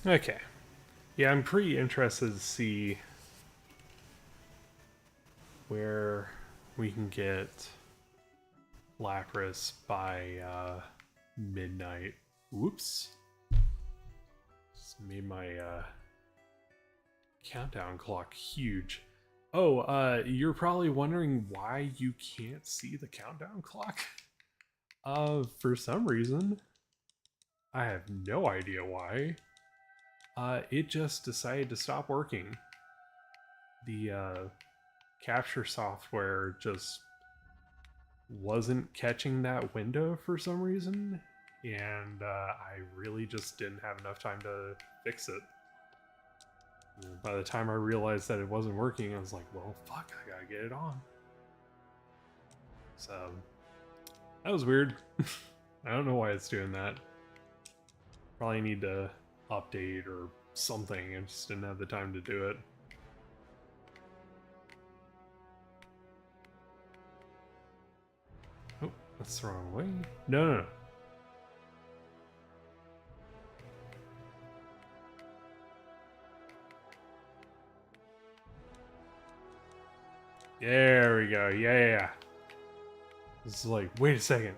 Okay. Yeah, I'm pretty interested to see where we can get Lapras by midnight. Whoops. Just made my countdown clock huge. Oh, you're probably wondering why you can't see the countdown clock? For some reason. I have no idea why. It just decided to stop working. The capture software just wasn't catching that window for some reason, and I really just didn't have enough time to fix it. By the time I realized that it wasn't working, I was like, well, fuck, I gotta get it on. So, that was weird. I don't know why it's doing that. Probably need to update or something. I just didn't have the time to do it. Oh, that's the wrong way. No. There we go. Yeah. This is like, wait a second.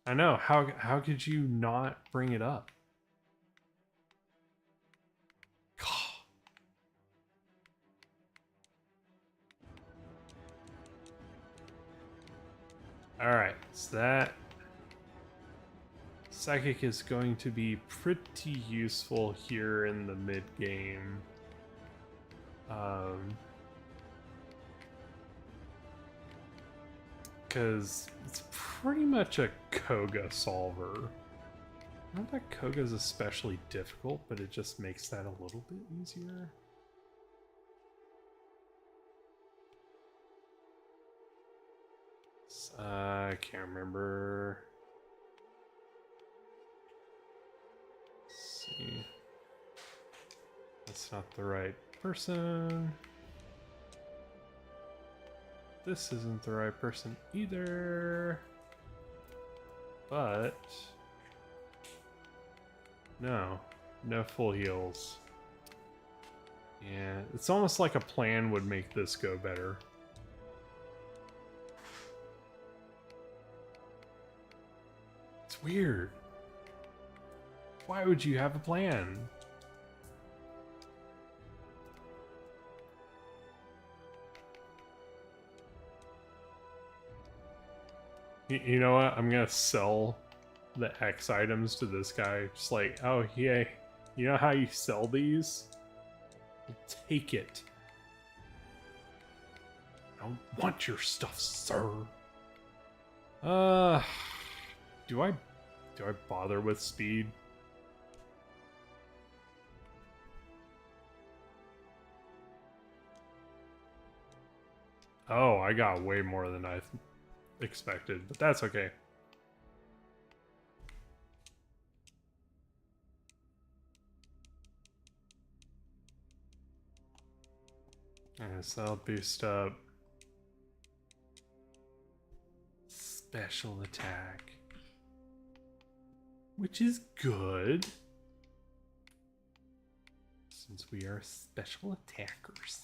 I know. How could you not bring it up? Alright, so that Psychic is going to be pretty useful here in the mid-game. Because it's pretty much a Koga solver. Not that Koga's especially difficult, but it just makes that a little bit easier. I can't remember. Let's see. That's not the right person. This isn't the right person either. But no full heals. Yeah, it's almost like a plan would make this go better. It's weird. Why would you have a plan? You know what? I'm gonna sell the X items to this guy. Just like, oh, yeah, you know how you sell these? Take it. I don't want your stuff, sir. Do I bother with speed? Oh, I got way more than I expected, but that's okay. Alright, so I'll boost up special attack, which is good since we are special attackers.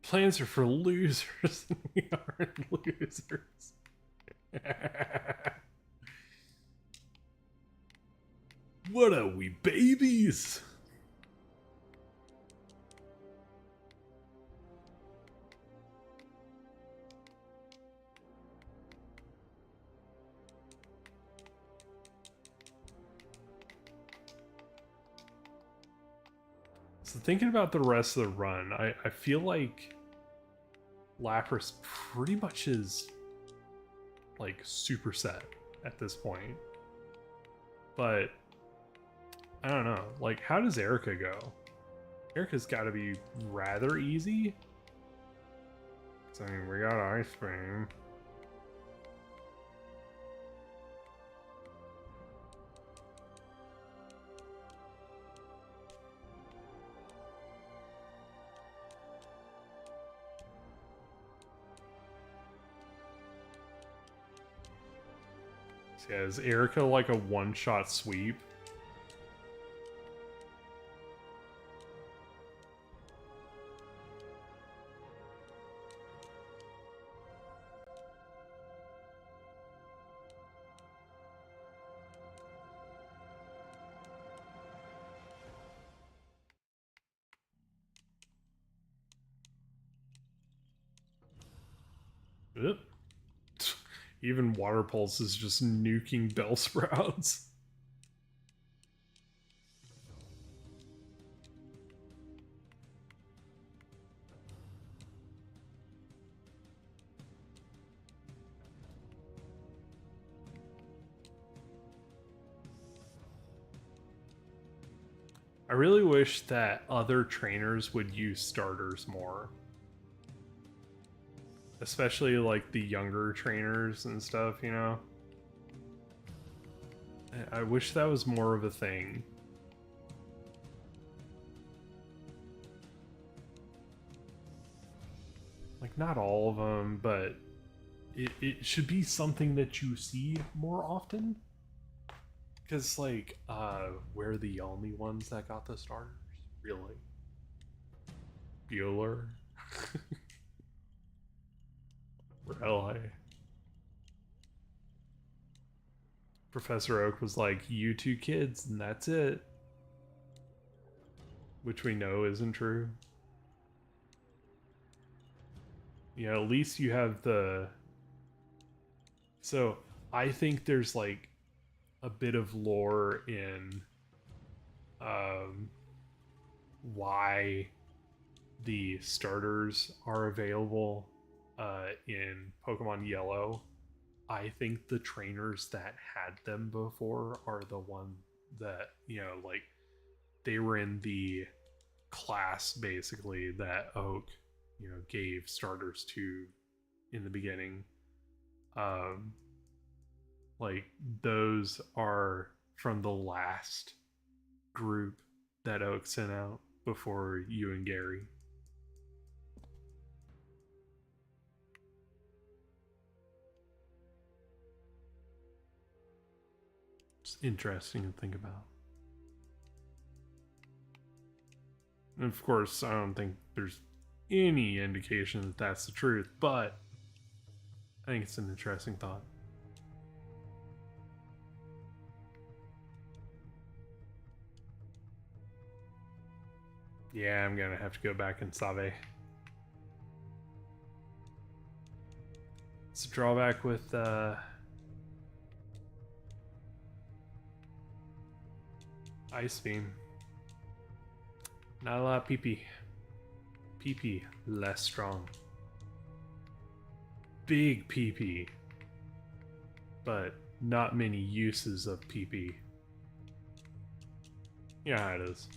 Plans are for losers. We aren't losers. What are we, babies? So thinking about the rest of the run, I feel like Lapras pretty much is like super set at this point. But I don't know. Like, how does Erica go? Erica's got to be rather easy. So, I mean, we got Ice Beam. So, yeah, is Erica like a one-shot sweep? Oop. Even Water Pulse is just nuking Bellsprouts. I really wish that other trainers would use starters more. Especially like the younger trainers and stuff, you know? I wish that was more of a thing. Like, not all of them, but it should be something that you see more often. Because, like, we're the only ones that got the starters? Really? Bueller? Really? Professor Oak was like, you two kids, and that's it. Which we know isn't true. Yeah, at least you have the... So, I think there's, like, a bit of lore in why the starters are available in Pokemon Yellow. I think the trainers that had them before are the one that, you know, like, they were in the class basically that Oak, you know, gave starters to in the beginning. Like, those are from the last group that Oak sent out before you and Gary. It's interesting to think about. And of course, I don't think there's any indication that that's the truth, but I think it's an interesting thought. Yeah, I'm gonna have to go back and Save. It's a drawback with Ice Beam. Not a lot of PP. PP less strong. Big PP, but not many uses of PP. Yeah, it is.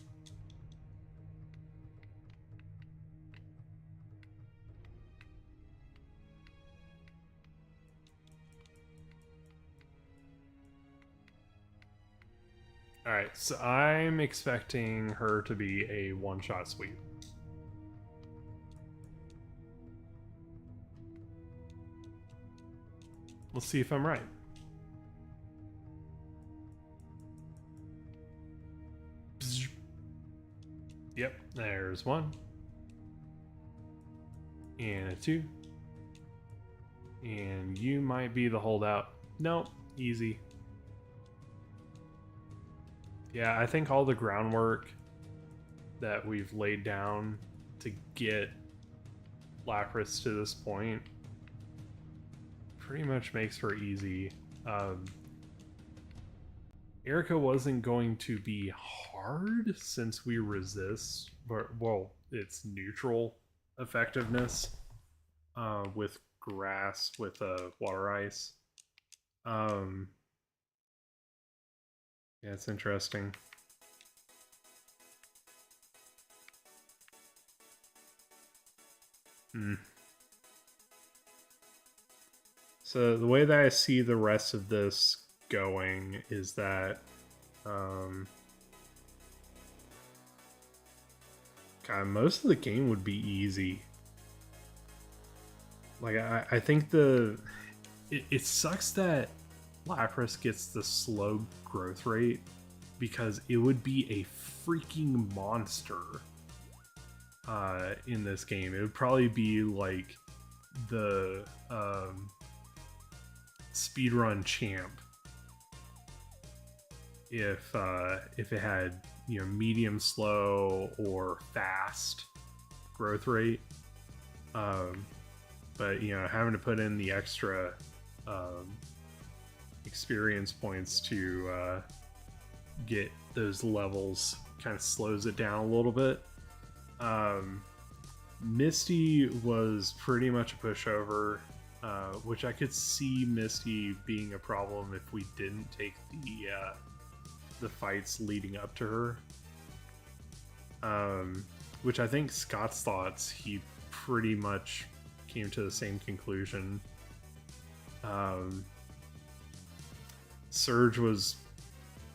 Alright, so I'm expecting her to be a one-shot sweep. Let's see if I'm right. Yep, there's one. And a two. And you might be the holdout. Nope, easy. Yeah, I think all the groundwork that we've laid down to get Lapras to this point pretty much makes for easy. Erica wasn't going to be hard since we resist, but well, it's neutral effectiveness with grass with water ice. Yeah, it's interesting. So the way that I see the rest of this going is that God, most of the game would be easy. Like I think it sucks that Lapras gets the slow growth rate because it would be a freaking monster in this game. It would probably be like the speedrun champ if it had, you know, medium slow or fast growth rate. But you know, having to put in the extra experience points to get those levels kind of slows it down a little bit. Misty was pretty much a pushover, which I could see Misty being a problem if we didn't take the fights leading up to her. Which I think Scott's thoughts, he pretty much came to the same conclusion. Surge was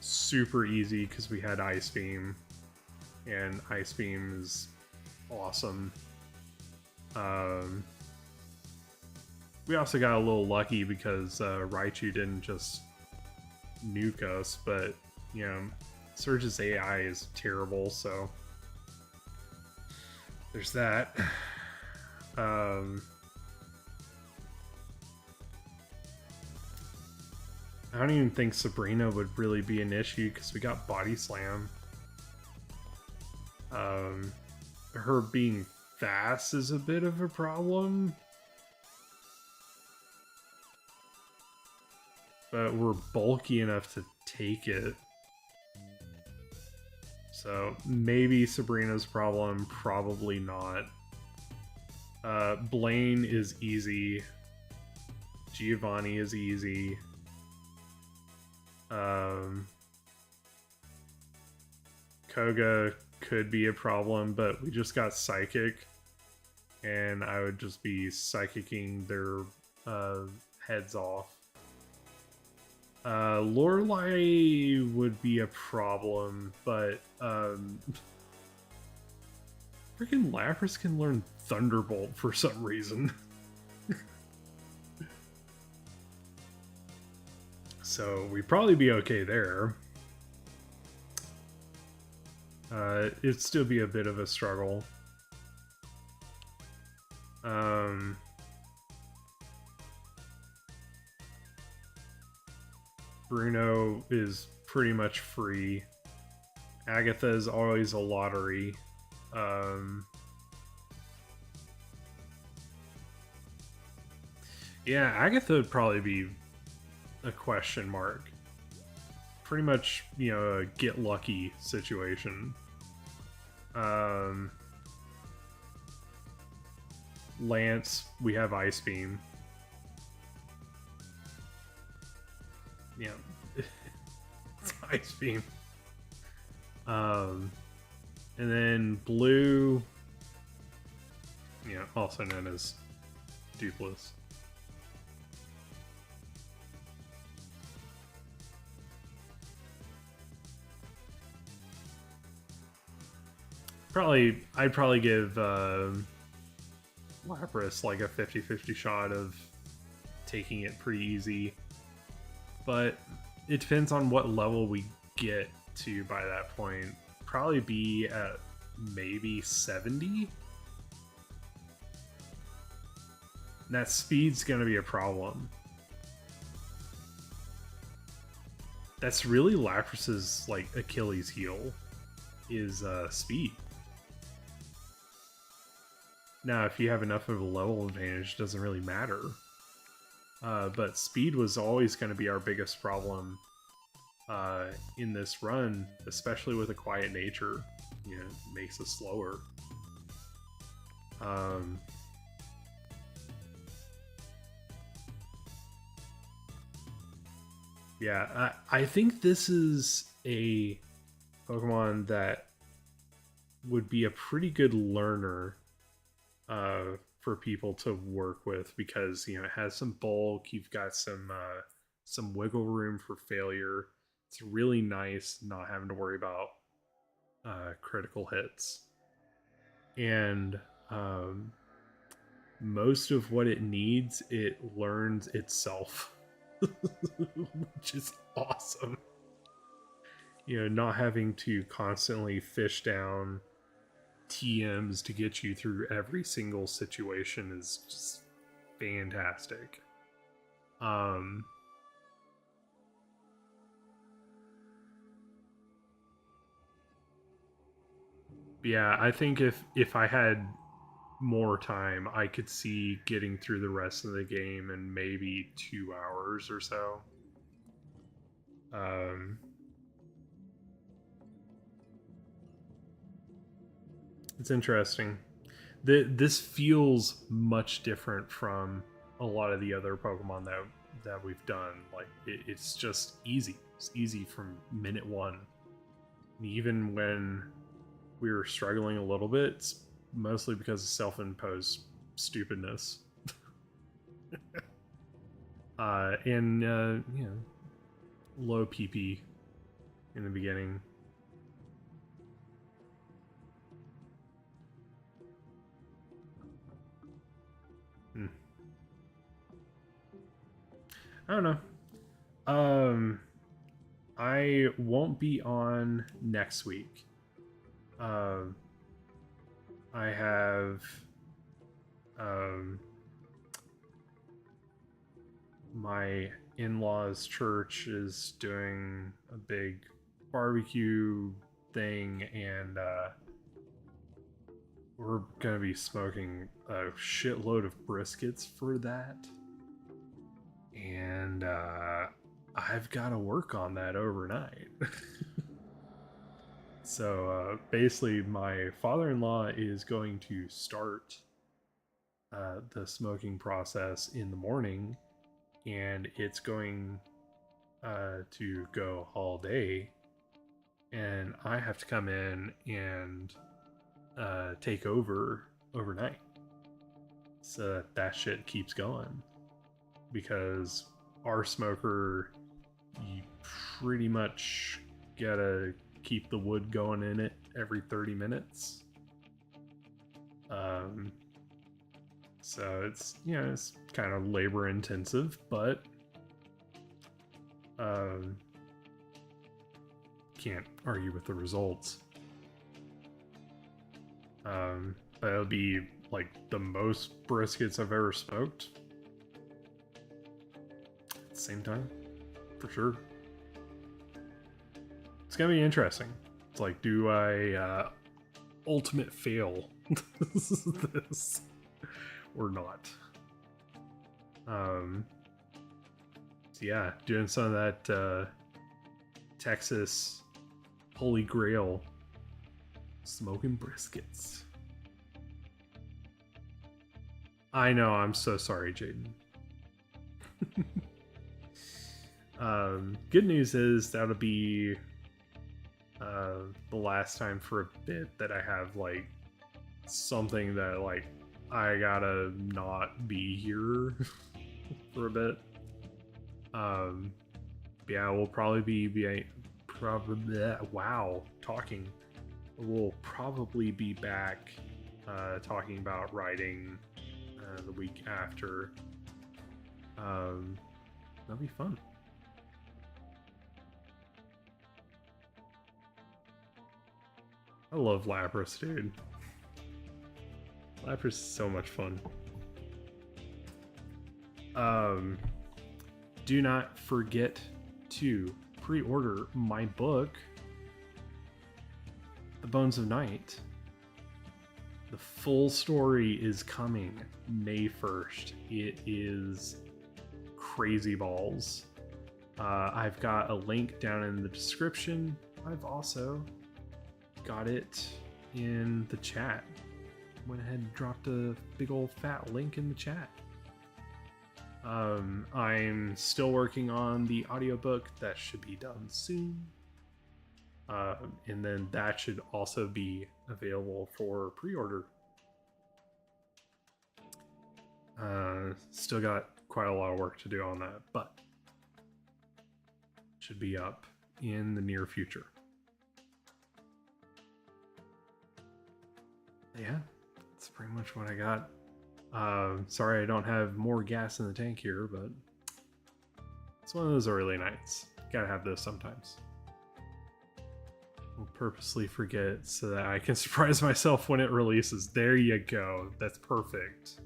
super easy because we had Ice Beam, and Ice Beam is awesome. We also got a little lucky because Raichu didn't just nuke us, but you know, Surge's AI is terrible, so there's that. I don't even think Sabrina would really be an issue because we got Body Slam. Her being fast is a bit of a problem, but we're bulky enough to take it. So maybe Sabrina's problem, probably not. Blaine is easy. Giovanni is easy. Koga could be a problem, but we just got Psychic, and I would just be psychicking their heads off. Lorelei would be a problem, but freaking Lapras can learn Thunderbolt for some reason. So we'd probably be okay there. It'd still be a bit of a struggle. Bruno is pretty much free. Agatha is always a lottery. Yeah, Agatha would probably be a question mark. Pretty much, you know, a get lucky situation. Lance, we have Ice Beam. Yeah, it's Ice Beam. And then Blue, you know, also known as Dupless. I'd probably give Lapras like a 50-50 shot of taking it pretty easy. But it depends on what level we get to by that point. Probably be at maybe 70. That speed's gonna be a problem. That's really Lapras's like Achilles heel, is speed. Now, if you have enough of a level advantage, it doesn't really matter. But speed was always going to be our biggest problem in this run, especially with a quiet nature. You know, it makes us slower. Yeah, I think this is a Pokemon that would be a pretty good learner for people to work with, because you know it has some bulk, you've got some wiggle room for failure. It's really nice not having to worry about critical hits, and most of what it needs it learns itself, which is awesome. You know, not having to constantly fish down TMs to get you through every single situation is just fantastic. Yeah, I think if I had more time, I could see getting through the rest of the game in maybe 2 hours or so. It's interesting. This feels much different from a lot of the other Pokemon that we've done. Like it's just easy. It's easy from minute one. And even when we were struggling a little bit, it's mostly because of self-imposed stupidness. And you know, low PP in the beginning. I don't know. I won't be on next week. I have my in-laws' church is doing a big barbecue thing, and we're gonna be smoking a shitload of briskets for that. And I've got to work on that overnight. So basically, my father-in-law is going to start the smoking process in the morning, and it's going to go all day. And I have to come in and take over overnight, so that shit keeps going. Because our smoker pretty much gotta keep the wood going in it every 30 minutes. So it's, you know, it's kind of labor intensive, but can't argue with the results. But it'll be like the most briskets I've ever smoked at the same time, for sure. It's gonna be interesting. It's like, do I ultimate fail this or not? So yeah, doing some of that Texas Holy Grail smoking briskets. I know, I'm so sorry, Jaden. Good news is that'll be the last time for a bit that I have like something that like I gotta not be here for a bit. Yeah, we'll probably be talking. We'll probably be back talking about writing the week after. That'll be fun. I love Lapras, dude. Lapras is so much fun. Do not forget to pre-order my book, The Bones of Night. The full story is coming May 1st. It is crazy balls. I've got a link down in the description. I've also got it in the chat. Went ahead and dropped a big old fat link in the chat. I'm still working on the audiobook. That should be done soon. And then that should also be available for pre-order. Still got quite a lot of work to do on that, but should be up in the near future. Yeah, that's pretty much what I got. Sorry I don't have more gas in the tank here, but it's one of those early nights. Gotta have those sometimes. I'll purposely forget so that I can surprise myself when it releases. There you go. That's perfect.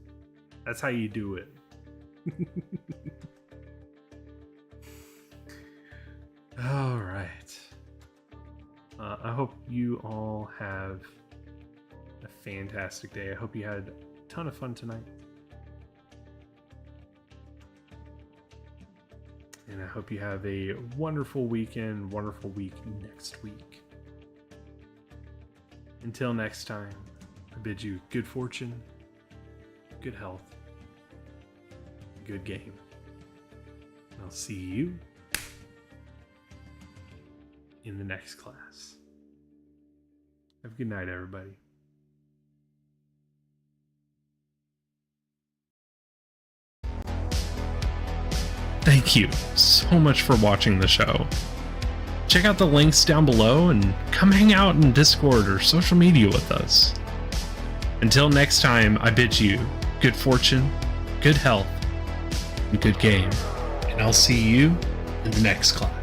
That's how you do it. All right. I hope you all have a fantastic day. I hope you had a ton of fun tonight. And I hope you have a wonderful weekend, wonderful week next week. Until next time, I bid you good fortune, good health, good game. I'll see you in the next class. Have a good night, everybody. Thank you so much for watching the show. Check out the links down below and come hang out in Discord or social media with us. Until next time, I bid you good fortune, good health, and good game. And I'll see you in the next class.